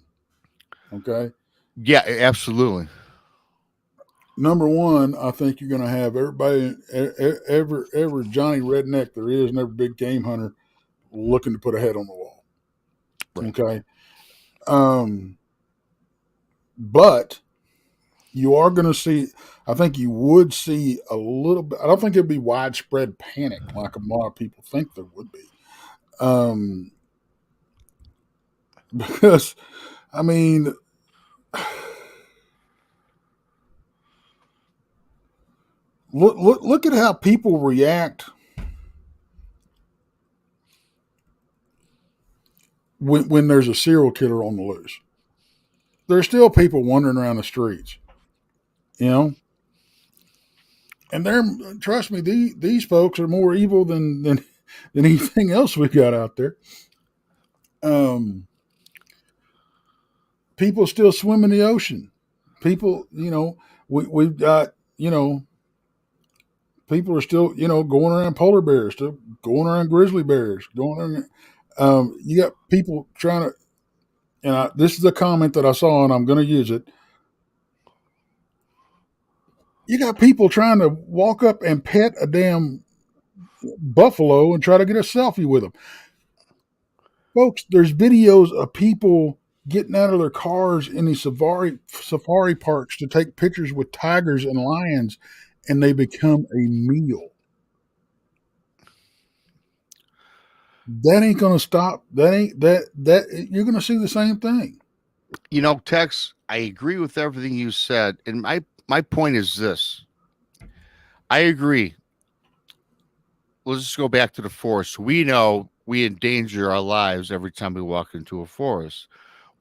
Okay. yeah, absolutely. Number one, I think you're gonna have everybody, every Johnny Redneck there is, and every big game hunter looking to put a head on the wall. Right. Okay. Um, but you are going to see, I think you would see a little bit, I don't think it'd be widespread panic like a lot of people think there would be. Um, because, I mean, look at how people react when there's a serial killer on the loose. There's still people wandering around the streets, you know, and they're, trust me, these folks are more evil than anything else we got out there. Um, People still swim in the ocean. People, we've got, people are still, going around polar bears, still going around grizzly bears, going around. You got people trying to, this is a comment that I saw, and I'm going to use it. You got people trying to walk up and pet a damn buffalo and try to get a selfie with them. Folks, there's videos of people getting out of their cars in these safari parks to take pictures with tigers and lions, and they become a meal. That ain't gonna stop. That ain't that you're gonna see the same thing. Tex, I agree with everything you said, and my point is this: I agree. Let's just go back to the forest. We know we endanger our lives every time we walk into a forest.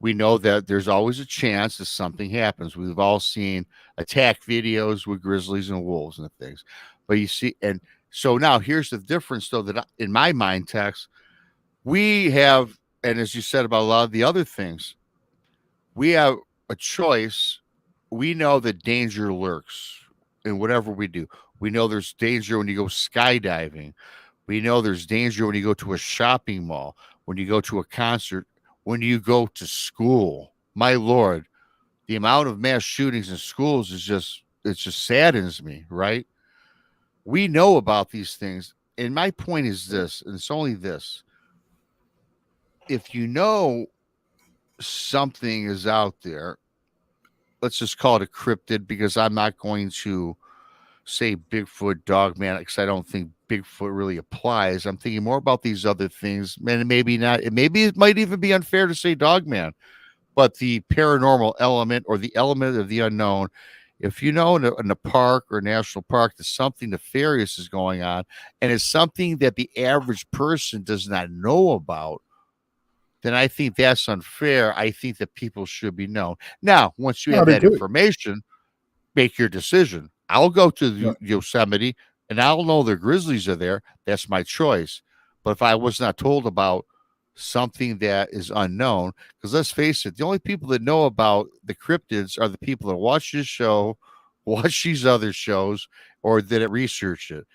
We know that there's always a chance that something happens. We've all seen attack videos with grizzlies and wolves and things. But you see, and so now here's the difference, though, that in my mind, Tex, we have, and as you said about a lot of the other things, we have a choice. We know that danger lurks in whatever we do. We know there's danger when you go skydiving. We know there's danger when you go to a shopping mall, when you go to a concert, when you go to school. My Lord, the amount of mass shootings in schools it just saddens me, right? We know about these things. And my point is this, and it's only this. If you know something is out there, let's just call it a cryptid because I'm not going to say Bigfoot, Dogman, because I don't think Bigfoot really applies. I'm thinking more about these other things. And maybe not. Maybe it might even be unfair to say Dogman, but the paranormal element or the element of the unknown. If you know in a park or national park that something nefarious is going on, and it's something that the average person does not know about, then I think that's unfair. I think that people should be known. Now, once you I have do that too. information, make your decision. I'll go to Yeah. Yosemite and I'll know the grizzlies are there. That's my choice. But if I was not told about something that is unknown, because let's face it, the only people that know about the cryptids are the people that watch this show, watch these other shows, or that research it.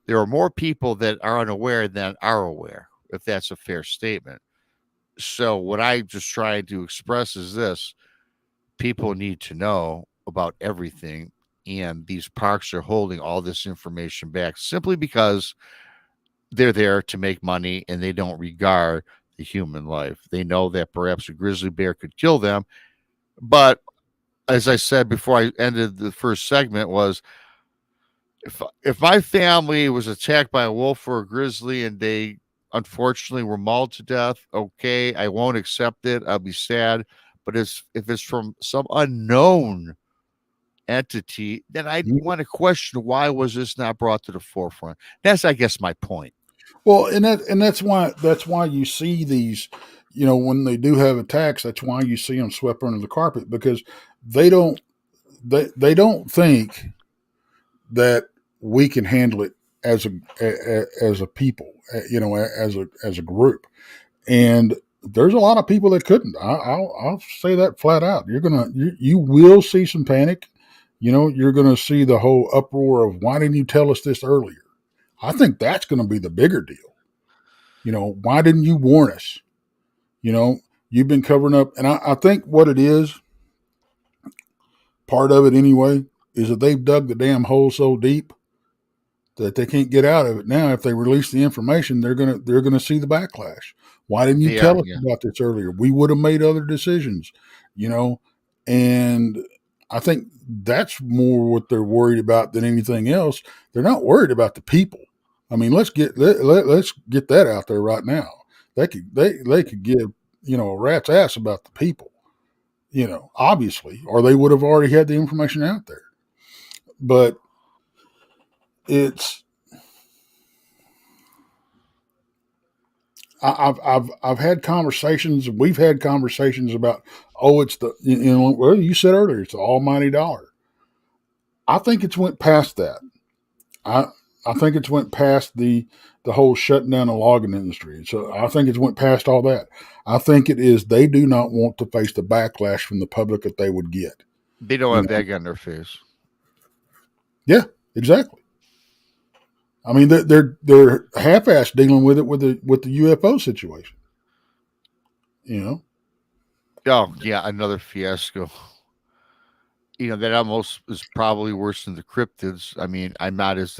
There are more people that are unaware than are aware, if that's a fair statement. So what I just try to express is this: people need to know about everything, and these parks are holding all this information back simply because they're there to make money and they don't regard the human life. They know that perhaps a grizzly bear could kill them, but as I said before I ended the first segment, was if my family was attacked by a wolf or a grizzly and they unfortunately were mauled to death, okay, I won't accept it. I'll be sad. But if it's from some unknown entity, then I want to question why was this not brought to the forefront. That's, I guess, my point. Well, and that's why you see these, when they do have attacks, that's why you see them swept under the carpet, because they don't they don't think that we can handle it as a people, as a group. And there's a lot of people that couldn't. I'll say that flat out. You will see some panic. You're gonna see the whole uproar of, why didn't you tell us this earlier? I think that's going to be the bigger deal. Why didn't you warn us? You've been covering up. And I think what it is, part of it anyway, is that they've dug the damn hole so deep that they can't get out of it. Now, if they release the information, they're gonna see the backlash. Why didn't you tell us about this earlier? We would have made other decisions, and I think that's more what they're worried about than anything else. They're not worried about the people. I mean, let's get that out there right now. They could give a rat's ass about the people, obviously, or they would have already had the information out there. But I've had conversations. We've had conversations about, it's the well, you said earlier, it's the almighty dollar. I think it's went past that. I think it's went past the whole shutting down the logging industry. So I think it's went past all that. I think it is they do not want to face the backlash from the public that they would get. They don't have that on their face. Yeah, exactly. I mean, they're half-assed dealing with it with the UFO situation. Oh yeah, another fiasco. That almost is probably worse than the cryptids. I mean, I'm not as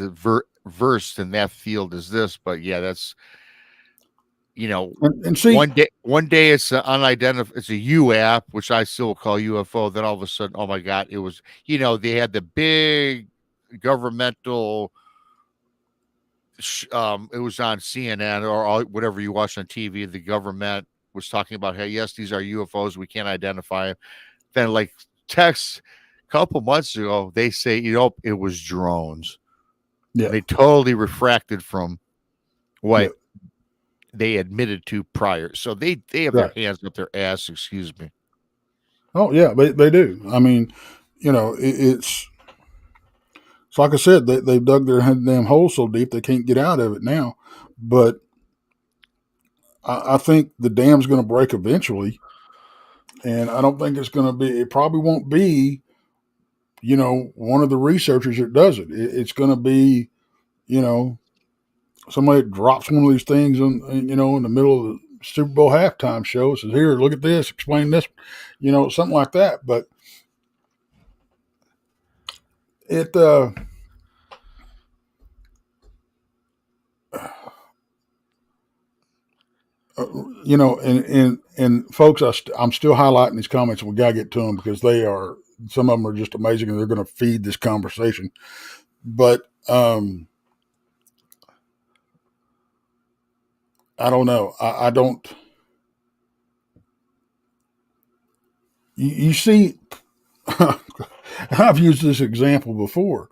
versed in that field as this, but yeah, that's and see, one day it's an unidentified, it's a UAP, which I still call UFO. Then all of a sudden, oh my God, it was they had the big governmental. It was on CNN or whatever you watch on TV. The government was talking about, hey, yes, these are UFOs. We can't identify them. Then, like text a couple months ago, they say, it was drones. Yeah. They totally refracted from what they admitted to prior. So they have their hands up their ass, excuse me. Oh, yeah, they do. I mean, it's like I said, they've dug their damn hole so deep they can't get out of it now. But I think the dam's going to break eventually. And I don't think it probably won't be, one of the researchers that does it. It's going to be, somebody drops one of these things in the middle of the Super Bowl halftime show, says, here, look at this, explain this, something like that. But it, and folks, I'm still highlighting these comments, and we gotta get to them because some of them are just amazing, and they're going to feed this conversation. But I don't know. I don't. You see, I've used this example before.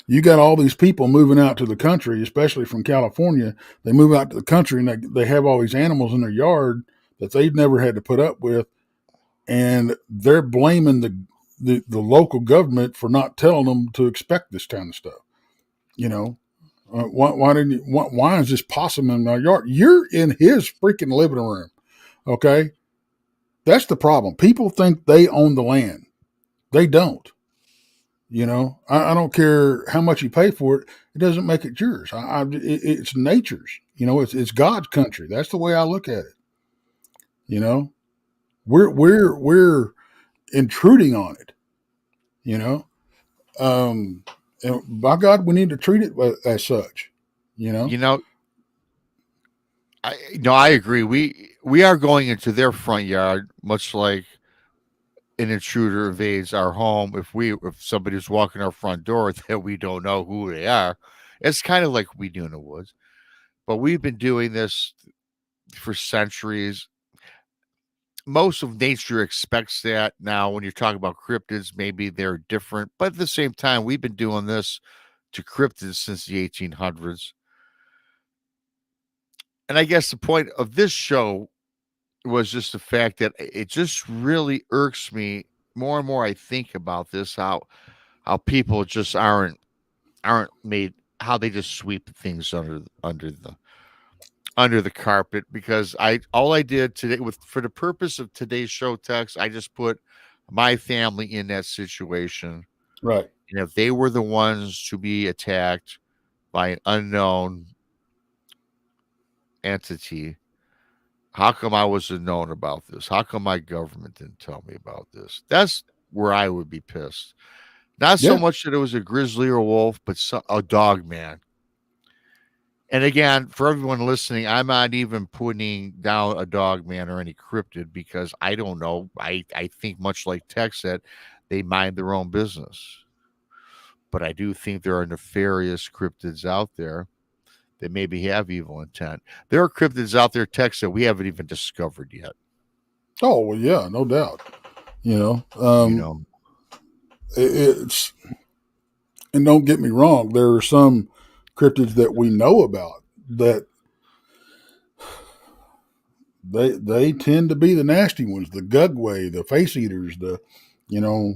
You got all these people moving out to the country, especially from California. They move out to the country and they have all these animals in their yard that they've never had to put up with. And they're blaming the local government for not telling them to expect this kind of stuff. Why is this possum in my yard? You're in his freaking living room. Okay. That's the problem. People think they own the land. They don't. I don't care how much you pay for it. It doesn't make it yours. It's nature's. It's God's country. That's the way I look at it. We're intruding on it. And by God, we need to treat it as such. I agree. We are going into their front yard, much like an intruder invades our home, if somebody's walking our front door that we don't know who they are. It's kind of like we do in the woods. But we've been doing this for centuries. Most of nature expects that. Now, when you're talking about cryptids, maybe they're different, but at the same time, we've been doing this to cryptids since the 1800s. And I guess the point of this show was just the fact that it just really irks me more and more. I think about this, how people just aren't made, how they just sweep things under the carpet. Because I all I did today, with for the purpose of today's show text, I just put my family in that situation. Right. And if they were the ones to be attacked by an unknown entity, how come I wasn't known about this? How come my government didn't tell me about this? That's where I would be pissed. Not so Yeah. much that it was a grizzly or a wolf, but a dog man. And again, for everyone listening, I'm not even putting down a dog man or any cryptid, because I don't know. I think, much like Tex said, they mind their own business. But I do think there are nefarious cryptids out there that maybe have evil intent. There are cryptids out there, Tex, that we haven't even discovered yet. Oh well, yeah, no doubt. You know, You know, it's and don't get me wrong. There are some cryptids that we know about that they tend to be the nasty ones, the gugway, the face eaters, the you know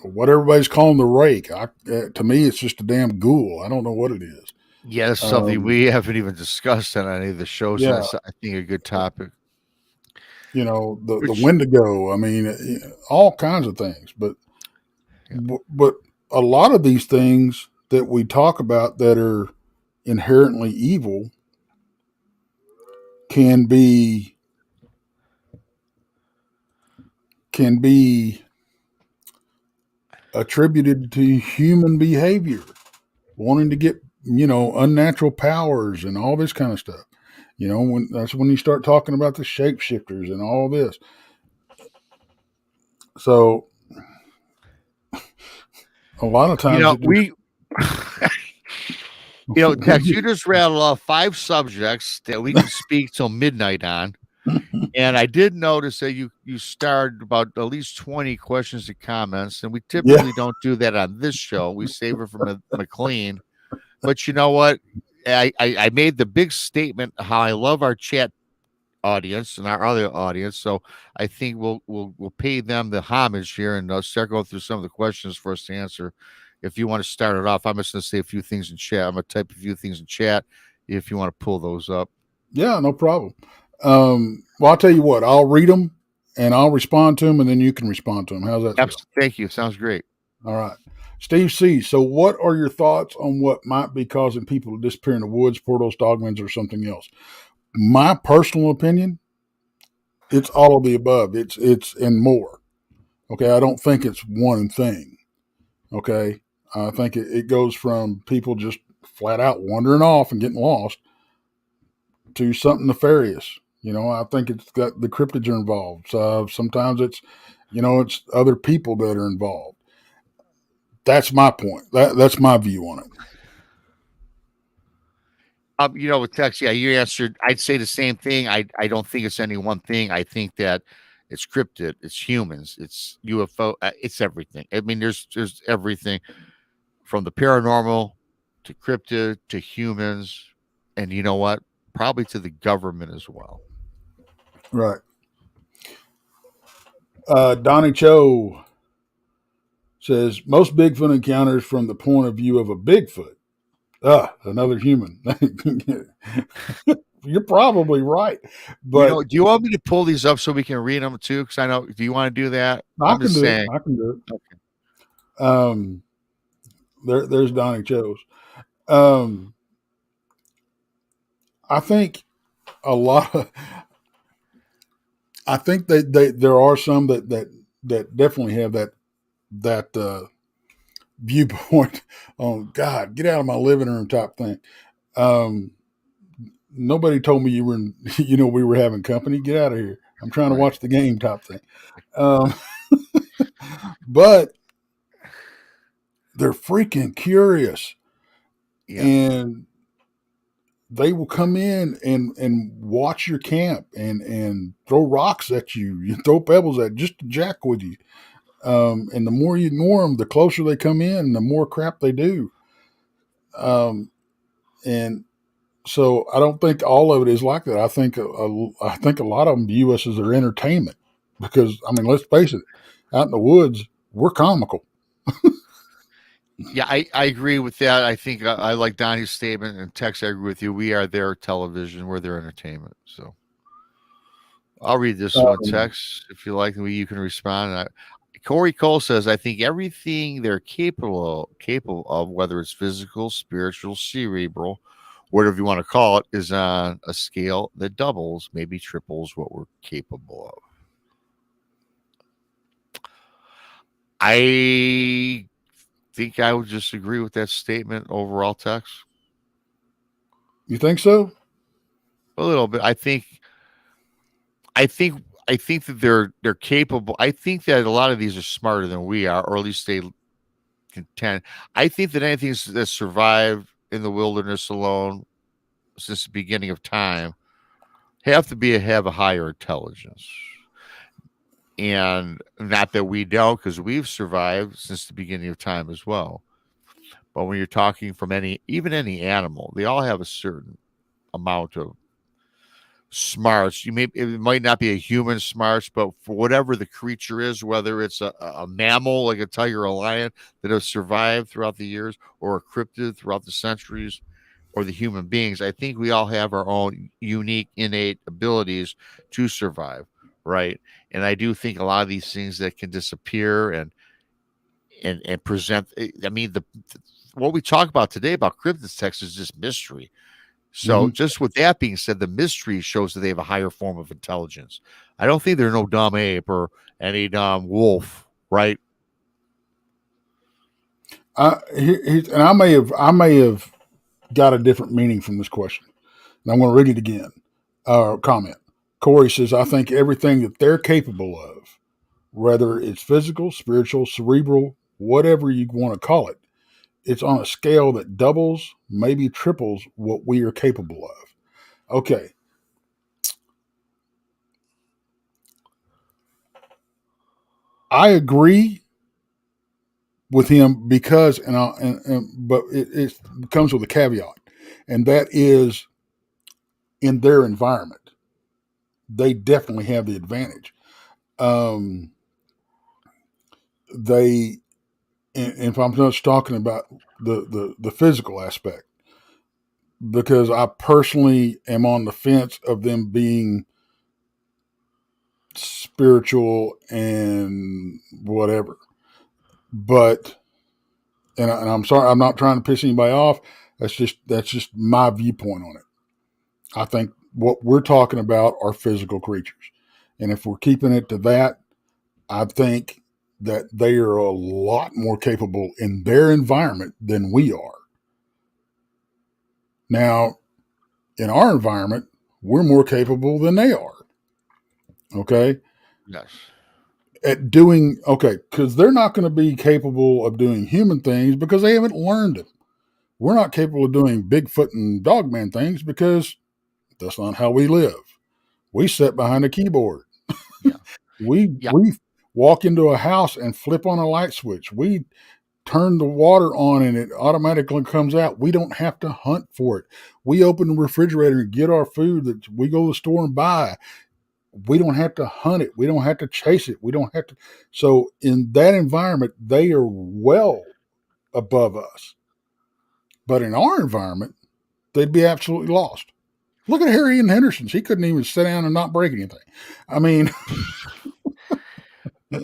what everybody's calling the rake. To me, it's just a damn ghoul. I don't know what it is. yeah, that's something Um, we haven't even discussed on any of the shows, and yeah, that's, I think, a good topic. the Which, Wendigo. I mean, all kinds of things. yeah. But a lot of these things that we talk about that are inherently evil can be can be attributed to human behavior, wanting to get unnatural powers and all this kind of stuff. When you start talking about the shapeshifters and all this. So a lot of You times know, it just we Tex, you just rattled off 5 subjects that we can speak till midnight on. And I did notice that you started about at least 20 questions and comments, and we yeah, typically don't do that on this show. We save it for McLean. But you know what? I made the big statement how I love our chat audience and our other audience. So I think we'll pay them the homage here, and start going through some of the questions for us to answer. If you want to start it off, I'm just going to say a few things in chat. I'm going to type a few things in chat if you want to pull those up. yeah, no problem. Well, I'll tell you what, I'll read them and I'll respond to them, and then you can respond to them. How's that feel? Thank you. Sounds great. All right. Steve C. So, what are your thoughts on what might be causing people to disappear in the woods, portals, dogmans, or something else? My personal opinion, it's all of the above. It's and more. Okay, I don't think it's one thing. Okay, I think it goes from people just flat out wandering off and getting lost to something nefarious. I think it's got the cryptids are involved. Sometimes it's other people that are involved. That's my point. That's my view on it. With Tex, yeah, you answered. I'd say the same thing. I don't think it's any one thing. I think that it's cryptid, it's humans, it's UFO, it's everything. I mean, there's everything from the paranormal to cryptid to humans, and you know what? Probably to the government as well. Right. Donnie Cho says most Bigfoot encounters from the point of view of a Bigfoot. Another human. You're probably right, but Do you want me to pull these up so we can read them too? Because I know. Do you want to do that? I I'm can just do it. saying. I can do it. Okay. There's Donnie Cho's. Um, I think a lot. I think there are some that definitely have that viewpoint on God, get out of my living room type thing. Um, Nobody told me you were in, we were having company. Get out of here. I'm trying to Right. watch the game type thing. Um, but they're freaking curious, Yeah. and they will come in and watch your camp and throw rocks at you, you throw pebbles at just to jack with you. And the more you ignore them, the closer they come in, the more crap they do. Um, and so I don't think all of it is like that. I think a lot of them view us as their entertainment because I mean, let's face it, out in the woods, we're comical. Yeah, I agree with that. I think I like Donnie's statement and Tex. I agree with you. We are their television. We're their entertainment. So I'll read this one, Um, Tex, if you like. You can respond. Corey Cole says, "I think everything they're capable of, whether it's physical, spiritual, cerebral, whatever you want to call it, is on a scale that doubles, maybe triples what we're capable of." I think I would just agree with that statement overall, Tex. you think so? A little bit. I think I think that they're capable. I think that a lot of these are smarter than we are, or at least they contend. I think that anything that survived in the wilderness alone since the beginning of time have a higher intelligence. And not that we don't, because we've survived since the beginning of time as well. But when you're talking from even any animal, they all have a certain amount of smarts. It might not be a human smarts, but for whatever the creature is, whether it's a mammal like a tiger or a lion that have survived throughout the years, or a cryptid throughout the centuries, or the human beings, I think we all have our own unique innate abilities to survive, right? And I do think a lot of these things that can disappear and present. I mean, the what we talk about today about cryptids text is just mystery. So, Hmm. just with that being said, the mystery shows that they have a higher form of intelligence. I don't think they're no dumb ape or any dumb wolf, right? And I may have got a different meaning from this question. And I'm going to read it again. Comment. Corey says, I think everything that they're capable of, whether it's physical, spiritual, cerebral, whatever you want to call it, it's on a scale that doubles, maybe triples what we are capable of. Okay. I agree with him because, but it comes with a caveat, and that is in their environment, they definitely have the advantage. Um, they, and if I'm just talking about the physical aspect, because I personally am on the fence of them being spiritual and whatever. But and I'm sorry, I'm not trying to piss anybody off. That's just my viewpoint on it. I think what we're talking about are physical creatures, and if we're keeping it to that, I think that they are a lot more capable in their environment than we are. Now, in our environment, we're more capable than they are. Okay, Yes. at doing okay because they're not going to be capable of doing human things because they haven't learned it. We're not capable of doing Bigfoot and Dogman things because that's not how we live. We sit behind a keyboard. Yeah. Yeah. We walk into a house and flip on a light switch. We turn the water on and it automatically comes out. We don't have to hunt for it. We open the refrigerator and get our food that we go to the store and buy. We don't have to hunt it. We don't have to chase it. We don't have to. So in that environment, they are well above us. But in our environment, they'd be absolutely lost. Look at Harry and Henderson's. He couldn't even sit down and not break anything. I mean,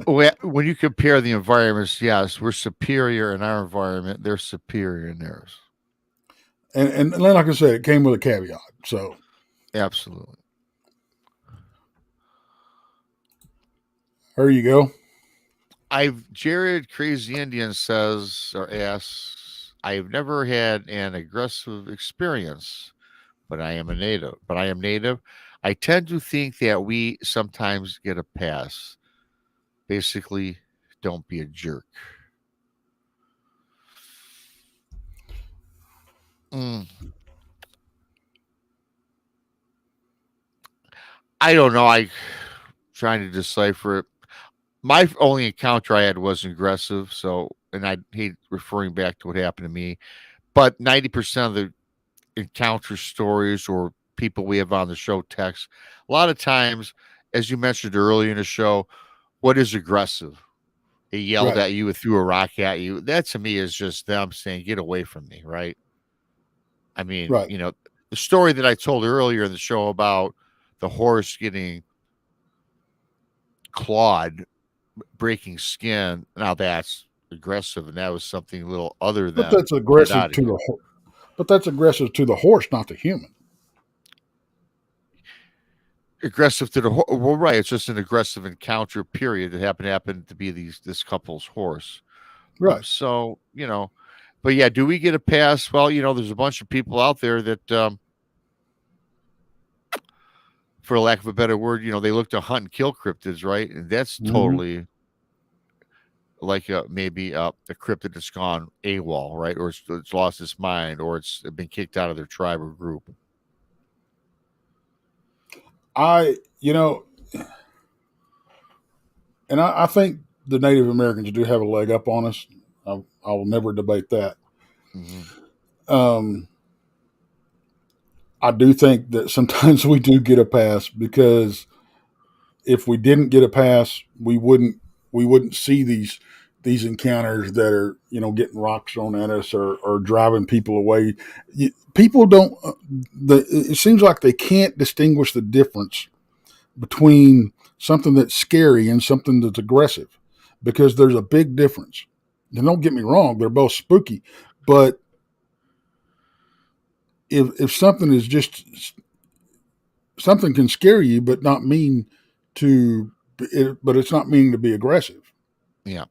When you compare the environments, yes, we're superior in our environment. They're superior in theirs. and like I said, it came with a caveat. So Absolutely. there you go. Jared Crazy Indian says or asks, I've never had an aggressive experience, but I am a native. But I am native. I tend to think that we sometimes get a pass. Basically, don't be a jerk. Mm, I don't know. I trying to decipher it. My only encounter I had was aggressive. So, and I hate referring back to what happened to me. But 90% of the encounter stories or people we have on the show text, a lot of times, as you mentioned earlier in the show, what is aggressive? They yelled Right. at you, threw a rock at you. That to me is just them saying, "Get away from me!" Right? I mean, Right. the story that I told earlier in the show about the horse getting clawed, breaking skin. Now that's aggressive, and that was something a little other But than that's get aggressive out of to here. the but that's aggressive to the horse, not the human. Aggressive to the well, right? It's just an aggressive encounter. Period. That happened to be this couple's horse. Right. So but yeah, do we get a pass? Well, there's a bunch of people out there that, for lack of a better word, they look to hunt and kill cryptids, right? And that's Hmm. totally like maybe a cryptid that's gone AWOL, right? Or it's lost its mind, or it's been kicked out of their tribe or group. I, you know, and I think the Native Americans do have a leg up on us. I will never debate that. Hmm. Um, I do think that sometimes we do get a pass because if we didn't get a pass, we wouldn't see these encounters that are getting rocks thrown at us or driving people away. People don't. It seems like they can't distinguish the difference between something that's scary and something that's aggressive because there's a big difference. And don't get me wrong, they're both spooky, but if something is just something can scare you but not mean to but it's not meaning to be aggressive. Yeah,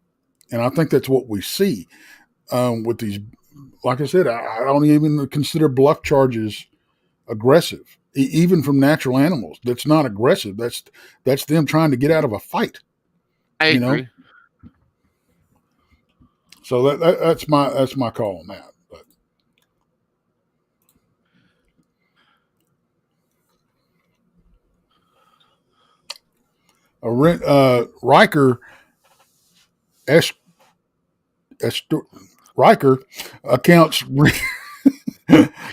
And I think that's what we see with these. Like I said, I don't even consider bluff charges aggressive, even from natural animals. That's not aggressive. That's them trying to get out of a fight. I You know, agree. so that's my call on that. But Riker S, S, Riker accounts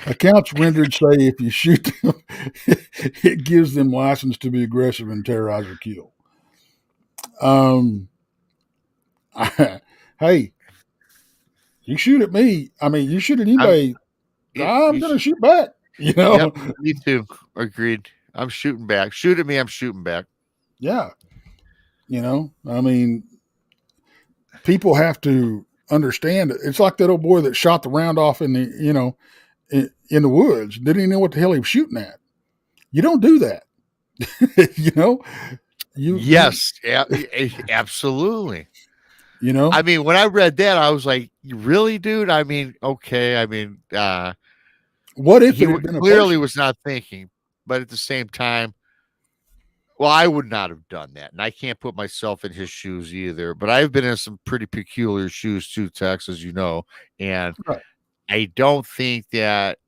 accounts rendered say if you shoot them, it gives them license to be aggressive and terrorize or kill. Um, hey, you shoot at me. I mean, you shoot at I'm. anybody. I'm You going to shoot back. You know, Yep, me too. Agreed. I'm shooting back. Shoot at me. I'm shooting back. yeah. I mean, people have to understand it. It's like that old boy that shot the round off in the, in the woods. Didn't even know what the hell he was shooting at. You don't do that. you know, you, Yes, absolutely. you know, I mean, when I read that, I was like, "Really, dude?" I mean, okay. I mean, what if he it had been a clearly person? was not thinking, but at the same time, well, I would not have done that, and I can't put myself in his shoes either. But I've been in some pretty peculiar shoes too, Tex, as you know, and Right. I don't think that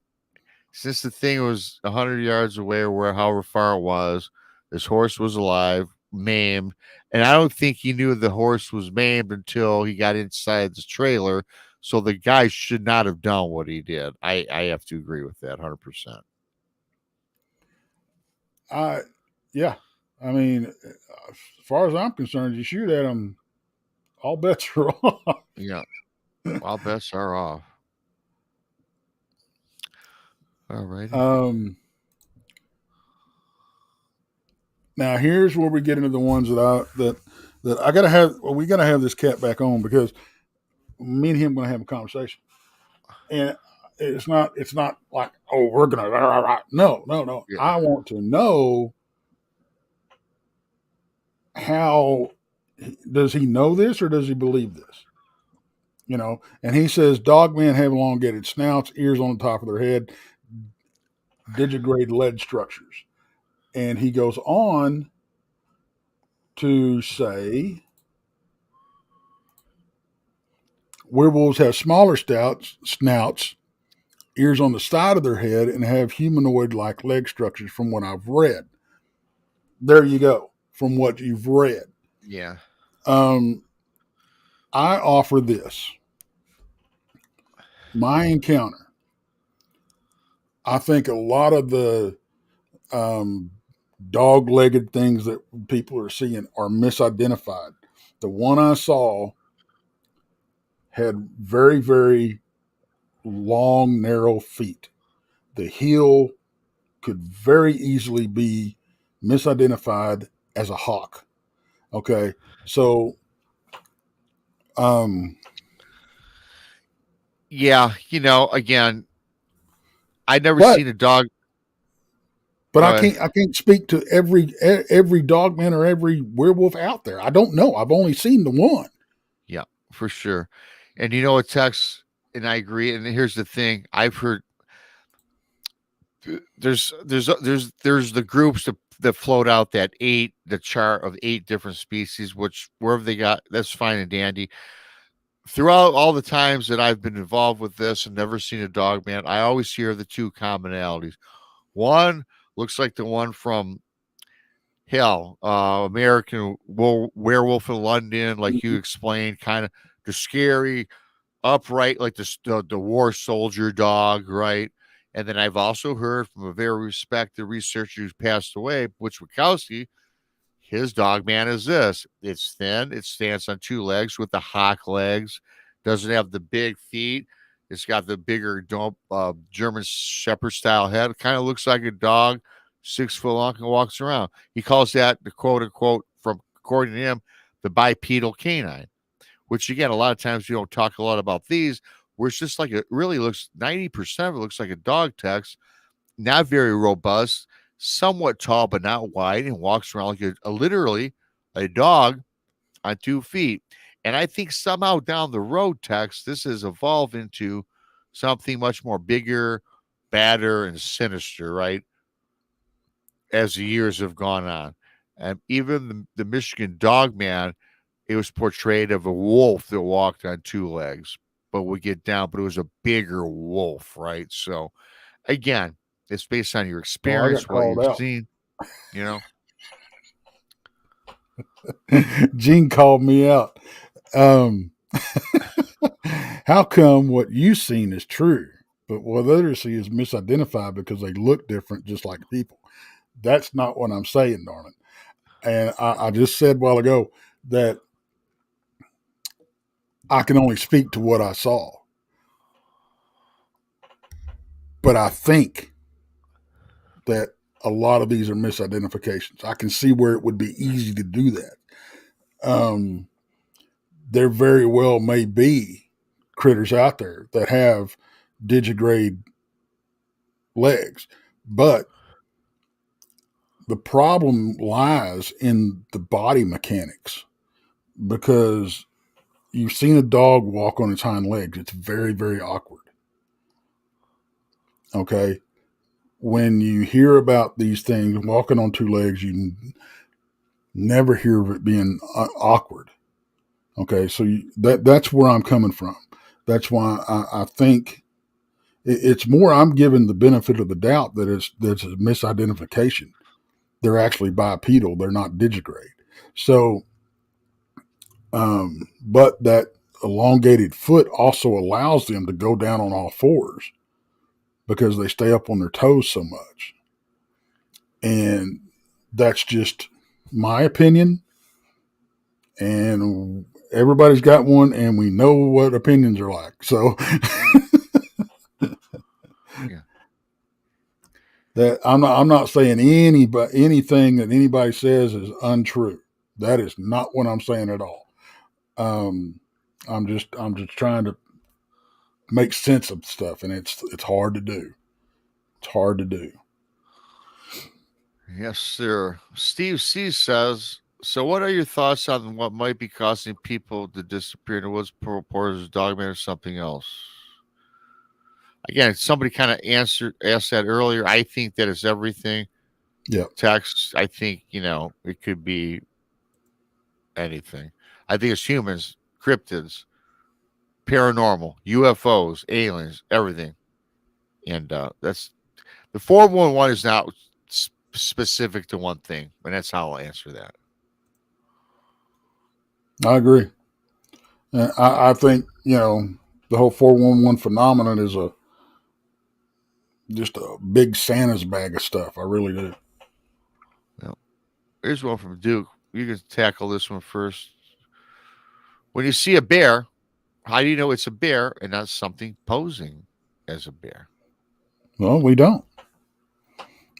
since the thing was 100 yards away or however far it was, this horse was alive, maimed, and I don't think he knew the horse was maimed until he got inside the trailer. So the guy should not have done what he did. I have to agree with that 100%. I, yeah. I mean, as far as I'm concerned, you shoot at them, all bets are off. Yeah, all bets are off. All righty. um, Now here's where we get into the ones that I gotta have. Well, we gotta have this cat back on because me and him gonna have a conversation, and it's not like we're gonna no. Yeah. I want to know how does he know this or does he believe this? And he says dog men have elongated snouts, ears on the top of their head. digigrade leg structures. And he goes on to say werewolves have smaller snouts, ears on the side of their head, and have humanoid like leg structures from what I've read. There you go, from what you've read. Yeah. Um, I offer this. My encounter. I think a lot of the um, dog legged things that people are seeing are misidentified. The one I saw had very, very long, narrow feet. The heel could very easily be misidentified as a hawk. Okay. So, um, Yeah. Again, I never but seen a dog. but Go ahead. I can't speak to every dogman or every werewolf out there. I don't know. I've only seen the one. Yeah, for sure. And you know what, Tex, and I agree. And here's the thing: I've heard there's the groups that float out the chart of 8 different species, which wherever they got, that's fine and dandy. Throughout all the times that I've been involved with this and never seen a dog man, I always hear the two commonalities. One looks like the one from hell, American Werewolf in London, like you explained, kind of the scary, upright, like the war soldier dog, right? And then I've also heard from a very respected researcher who's passed away, Butch Wachowski, his dog man is this. It's thin, it stands on 2 legs with the hawk legs, doesn't have the big feet. It's got the bigger German Shepherd style head. Kind of looks like a dog, 6 foot long, and walks around. He calls that the quote unquote, from according to him, the bipedal canine, which again, a lot of times you don't talk a lot about these, where it's just like it really looks 90% of it looks like a dog text, not very robust, somewhat tall but not wide, and walks around like literally a dog on 2 feet. And I think somehow down the road, Tex, this has evolved into something much more bigger, badder, and sinister, right? As the years have gone on. And even the Michigan dog man, it was portrayed of a wolf that walked on 2 legs, but would get down, but it was a bigger wolf, right? So again, it's based on your Oh, I got experience, what called you've out. seen, you know. Gene called me out. Um, how come what you've seen is true, but what others see is misidentified because they look different, just like people? That's not what I'm saying, Norman. And I just said a while ago that I can only speak to what I saw, but I think that a lot of these are misidentifications. I can see where it would be easy to do that. Um, there very well may be critters out there that have digigrade legs, but the problem lies in the body mechanics because you've seen a dog walk on its hind legs. It's very, very awkward. Okay. When you hear about these things walking on 2 legs, you never hear of it being awkward. Okay. So that's where I'm coming from. That's why I think it's more, I'm giving the benefit of the doubt that that's a misidentification. They're actually bipedal. They're not digigrade. So, but that elongated foot also allows them to go down on all fours because they stay up on their toes so much. And that's just my opinion. And everybody's got one, and we know what opinions are like. So Yeah. that I'm not saying anything that anybody says is untrue. That is not what I'm saying at all. Um, I'm just trying to make sense of stuff, and it's hard to do. It's hard to do. Yes, sir. Steve C says, so what are your thoughts on what might be causing people to disappear in the woods, reporters, dogman, or something else? again, somebody kind of asked that earlier. I think that it's everything. Yeah. Text, I think, it could be anything. I think it's humans, cryptids, paranormal, UFOs, aliens, everything. And that's the 411 is not specific to one thing, and that's how I'll answer that. I agree. I think, the whole 411 phenomenon is just a big Santa's bag of stuff. I really do. Well, here's one from Duke. You can tackle this one first. When you see a bear, how do you know it's a bear and not something posing as a bear? Well, we don't.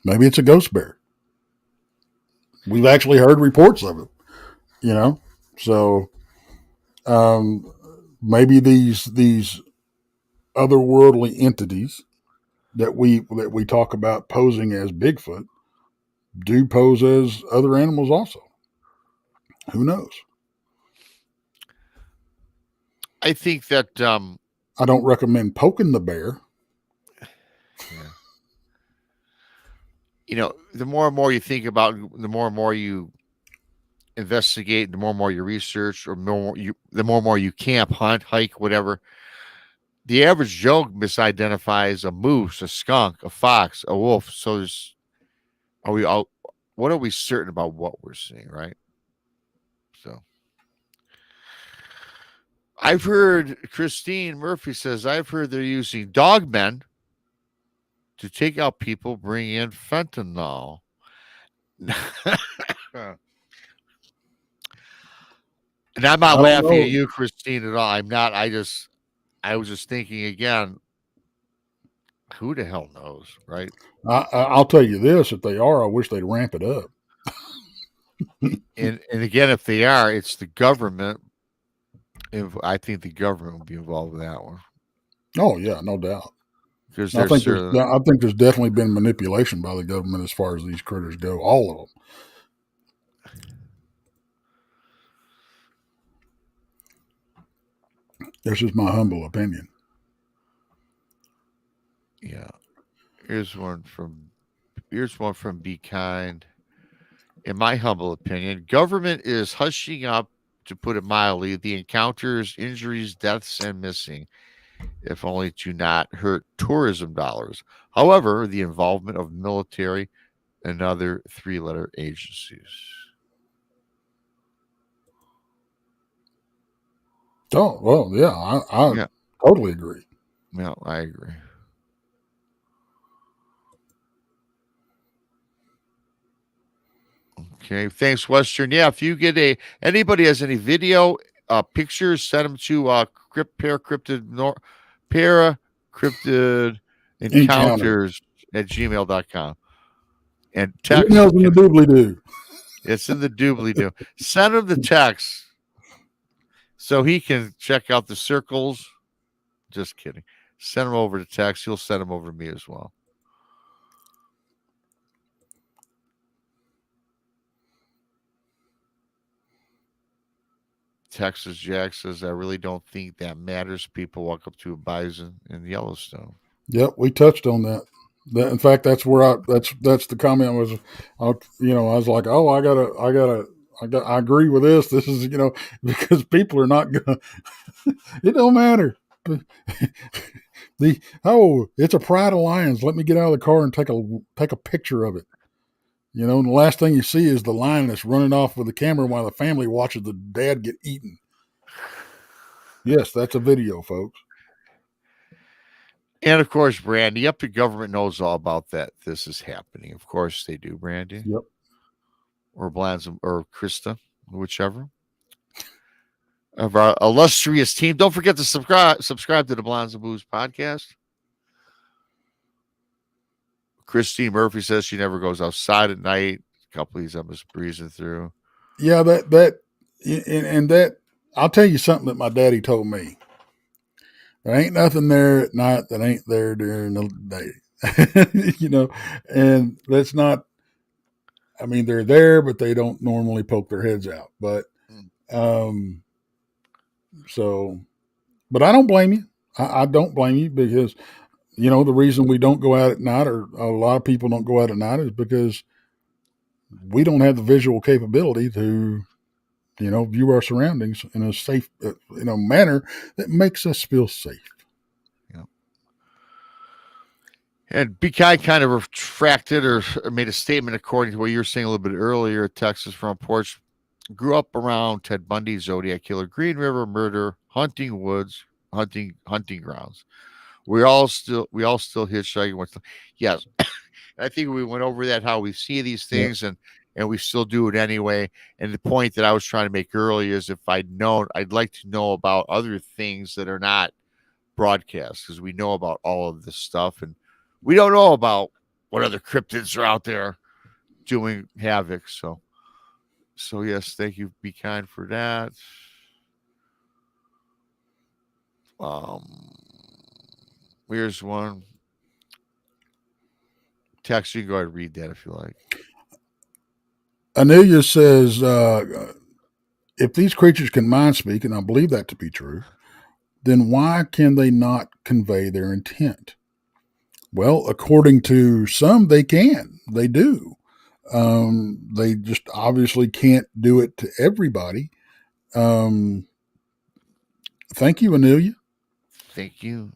Maybe it's a ghost bear. We've actually heard reports of it, So maybe these otherworldly entities that we talk about posing as Bigfoot do pose as other animals also. Who knows? I think that I don't recommend poking the bear. The more and more you think about, the more and more you investigate, the more and more you research, or the more and more you camp, hunt, hike, whatever. The average Joe misidentifies a moose, a skunk, a fox, a wolf. So are we all? What are we certain about what we're seeing, right? So I've heard Christine Murphy says I've heard they're using dogmen to take out people, bring in fentanyl. And I'm not laughing at you, Christine, at all. I'm not. I was just thinking again, who the hell knows, right? I'll tell you this: if they are, I wish they'd ramp it up. and again, if they are, it's the government. I think the government will be involved with that one. Oh yeah, no doubt. Because I think there's definitely been manipulation by the government as far as these critters go. All of them. This is my humble opinion. Yeah. Here's one from Be Kind. In my humble opinion, government is hushing up, to put it mildly, the encounters, injuries, deaths, and missing, if only to not hurt tourism dollars. However, the involvement of military and other three-letter agencies. Oh, well, yeah, I totally agree. Yeah, I agree. Okay, thanks, Western. Yeah, if you get anybody has any video, pictures, send them to paracryptid encounters at gmail.com. And text. Email's in the doobly-doo. It's in the doobly-doo. Send him the text so he can check out the circles. Just kidding. Send him over to text. He'll send him over to me as well. Texas Jack says, I really don't think that matters. People walk up to a bison in Yellowstone. Yep, we touched on that. In fact, that's where that's the comment was. I was like, oh, I agree with this. This is because people are not gonna. It don't matter. It's a pride of lions. Let me get out of the car and take a picture of it. And the last thing you see is the lion that's running off with the camera while the family watches the dad get eaten. Yes, that's a video, folks. And of course, Brandy, up to government knows all about that. This is happening. Of course they do, Brandy. Yep. Or Blanza or Krista, whichever. Of our illustrious team. Don't forget to subscribe to the Blondes and Booze podcast. Christine Murphy says she never goes outside at night. A couple of these I'm just breezing through. Yeah, that I'll tell you something that my daddy told me. There ain't nothing there at night that ain't there during the day. And that's not, I mean, they're there, but they don't normally poke their heads out. But, but I don't blame you. I don't blame you because The reason we don't go out at night, or a lot of people don't go out at night, is because we don't have the visual capability to, view our surroundings in a safe, manner that makes us feel safe. You know. And BK kind of retracted or made a statement according to what you were saying a little bit earlier. Texas front porch grew up around Ted Bundy, Zodiac killer, Green River murder, hunting woods, hunting grounds. We all still hitchhiking. Yes, I think we went over that how we see these Yeah. things and we still do it anyway. And the point that I was trying to make earlier is if I'd known, I'd like to know about other things that are not broadcast because we know about all of this stuff and we don't know about what other cryptids are out there doing havoc. So yes, thank you, Be Kind, for that. Um, here's one text. You can go ahead and read that if you like. Amelia says, if these creatures can mind speak, and I believe that to be true, then why can they not convey their intent? Well, according to some, they can. They do. They just obviously can't do it to everybody. Um, Thank you, Amelia. Thank you.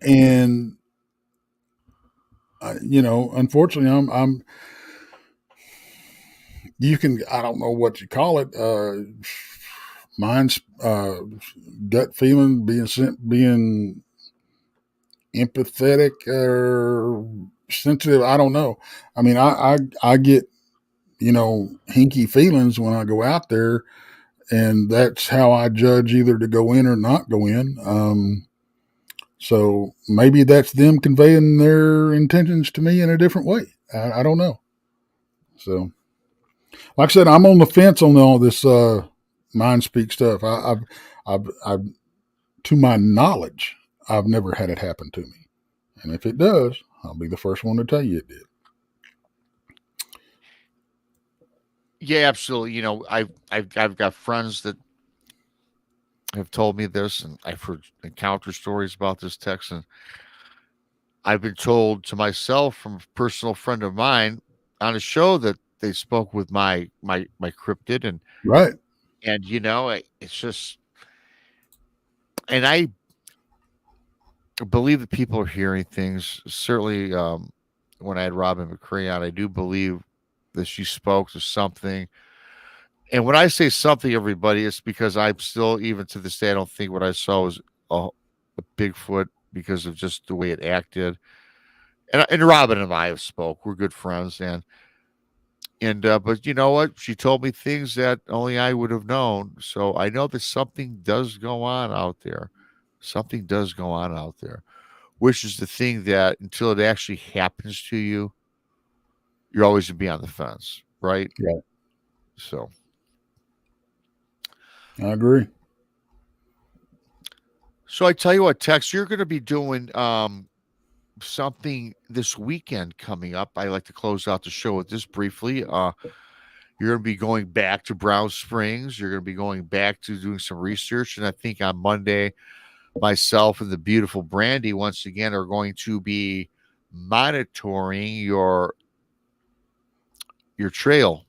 And unfortunately, I'm. You can. I don't know what you call it. Mine's gut feeling, being empathetic or sensitive. I don't know. I mean, I get hinky feelings when I go out there, and that's how I judge either to go in or not go in. So maybe that's them conveying their intentions to me in a different way. I don't know. So, like I said, I'm on the fence on all this mind speak stuff. I've, to my knowledge, I've never had it happen to me, and if it does, I'll be the first one to tell you it did. Yeah, absolutely. I've got friends that have told me this, and I've heard encounter stories about this text, and I've been told to myself from a personal friend of mine on a show that they spoke with my cryptid, Right. and it's just, and I believe that people are hearing things. Certainly, when I had Robin McCray on, I do believe that she spoke to something. And when I say something, everybody, it's because I'm still, even to this day, I don't think what I saw was a Bigfoot because of just the way it acted. And Robin and I have spoke. We're good friends, and but you know what? She told me things that only I would have known. So I know that something does go on out there. Something does go on out there, which is the thing that until it actually happens to you, you're always gonna be on the fence, right? Right. So I agree. so I tell you what, Tex, you're gonna be doing something this weekend coming up. I like to close out the show with this briefly. You're going to be going back to Brown Springs. You're going to be going back to doing some research. And I think on Monday, myself and the beautiful Brandy once again are going to be monitoring your trail.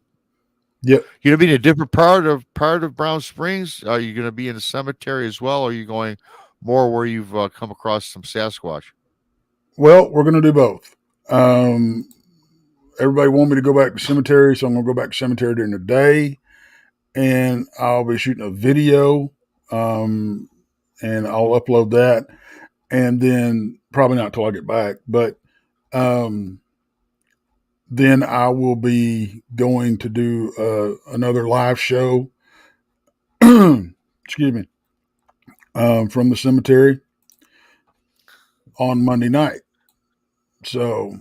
Yep. You're going to be in a different part of Brown Springs. Are you going to be in the cemetery as well? Or are you going more where you've come across some Sasquatch? Well, we're going to do both. Um, Everybody want me to go back to cemetery, so I'm going to go back to cemetery during the day, and I'll be shooting a video, um, and I'll upload that, and then probably not till I get back, but um, then I will be going to do another live show. Excuse me, from the cemetery on Monday night. So,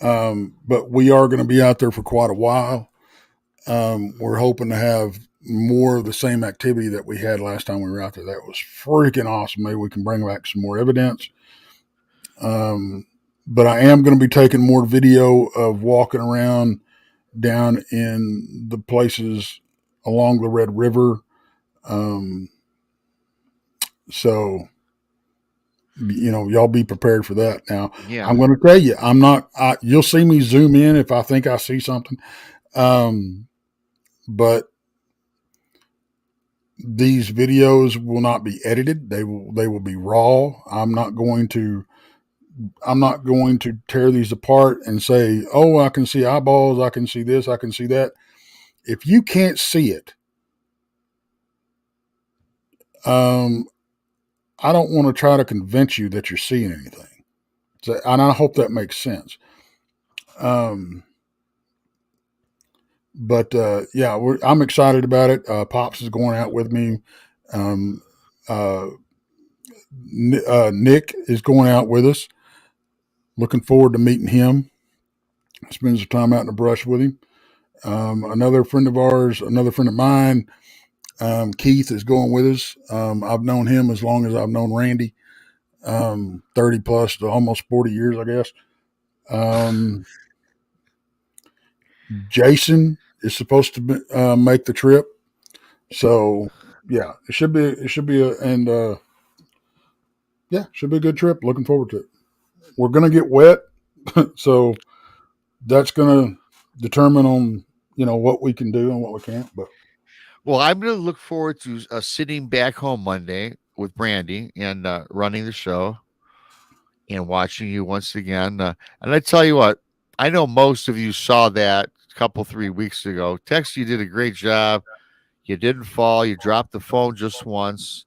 but we are going to be out there for quite a while. We're hoping to have more of the same activity that we had last time we were out there. That was freaking awesome. Maybe we can bring back some more evidence. But I am going to be taking more video of walking around down in the places along the Red River. Um, so y'all be prepared for that. Now, Yeah. I'm going to tell you, I'm not. You'll see me zoom in if I think I see something. But these videos will not be edited. They will be raw. I'm not going to tear these apart and say, "Oh, I can see eyeballs. I can see this. I can see that." If you can't see it, um, I don't want to try to convince you that you're seeing anything. So, and I hope that makes sense. Um, but yeah, I'm excited about it. Pops is going out with me. Um, uh, Nick is going out with us. Looking forward to meeting him. Spend some time out in the brush with him. Another friend of ours, another friend of mine, Keith, is going with us. I've known him as long as I've known Randy, 30 plus to almost 40 years, I guess. Um, Jason is supposed to make the trip. So yeah, should be a good trip. Looking forward to it. We're gonna get wet, so that's gonna determine on what we can do and what we can't. But Well, I'm going to look forward to sitting back home Monday with Brandy and running the show and watching you once again. And I tell you what, I know most of you saw that a couple 3 weeks ago. Tex, you did a great job. You didn't fall. You dropped the phone just once.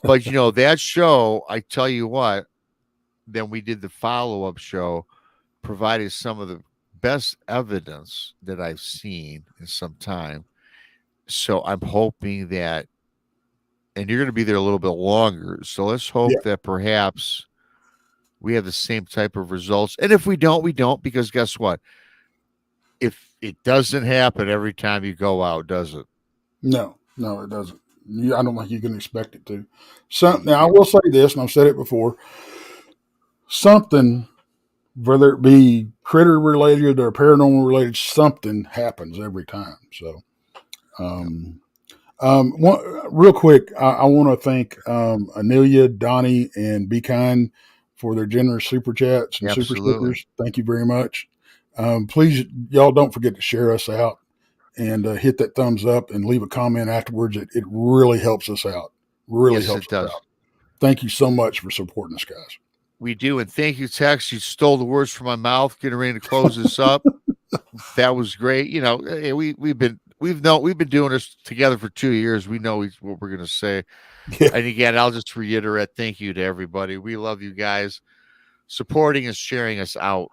But that show, I tell you what, then we did the follow-up show, provided some of the best evidence that I've seen in some time. So I'm hoping that, and you're going to be there a little bit longer. So let's hope yeah, that perhaps we have the same type of results. And if we don't, we don't, because guess what? If it doesn't happen every time you go out, does it? no, it doesn't. I don't think you can expect it to. Now, I will say this, and I've said it before: something, whether it be critter related or paranormal related, something happens every time. So, Yep. um, real quick, I want to thank Amelia, Donnie, and Be Kind for their generous super chats and super Absolutely. stickers. Thank you very much. Please, y'all, don't forget to share us out and hit that thumbs up and leave a comment afterwards. It really helps us out. Really Yes, helps it us does. out. Thank you so much for supporting us, We do. And thank you, Tex. You stole the words from my mouth, getting ready to close this up. That was great. We've been doing this together for 2 years. We know what we're gonna say. guys. And again, I'll just reiterate thank you to everybody. We love you guys supporting us, sharing us out.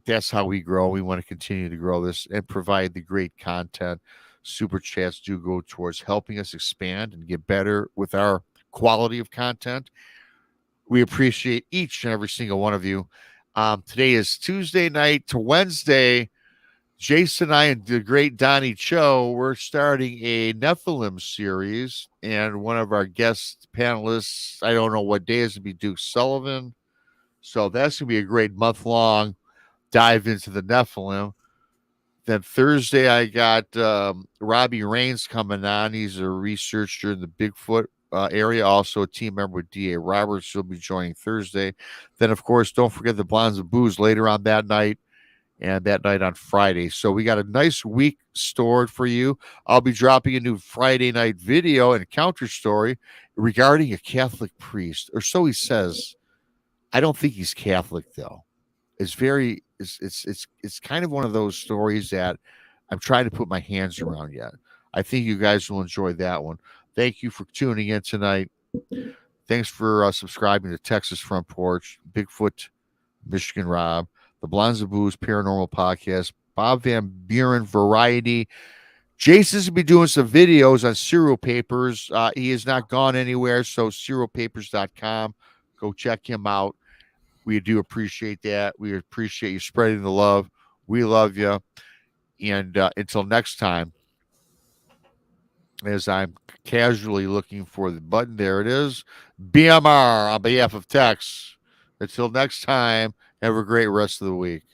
That's how we grow. We want to continue to grow this and provide the great content. Super chats do go towards helping us expand and get better with our quality of content. We appreciate each and every single one of you. Today is Tuesday night to Wednesday. Jason and I and the great Donnie Cho, we're starting a Nephilim series, and one of our guest panelists, I don't know what day is to be Duke Sullivan. So that's gonna be a great month long dive into the Nephilim. Then Thursday, I got Robbie Rains coming on. He's a researcher in the Bigfoot area, also a team member with D.A. Roberts. He'll be joining Thursday. Then, of course, don't forget the Blondes of Booze later on that night and that night on Friday. So we got a nice week stored for you. I'll be dropping a new Friday night video and counter story regarding a Catholic priest, or so he says. I don't think he's Catholic though. It's kind of one of those stories that I'm trying to put my hands around yet. I think you guys will enjoy that one. Thank you for tuning in tonight. Thanks for subscribing to Texas Front Porch, Bigfoot, Michigan Rob, the Blondes of Booze Paranormal Podcast, Bob Van Buren Variety. Jason's gonna be doing some videos on serial papers. He has not gone anywhere, so serialpapers.com. Go check him out. We do appreciate that. We appreciate you spreading the love. We love you. And until next time, as I'm casually looking for the button, there it is. BMR on behalf of Tex. Until next time, have a great rest of the week.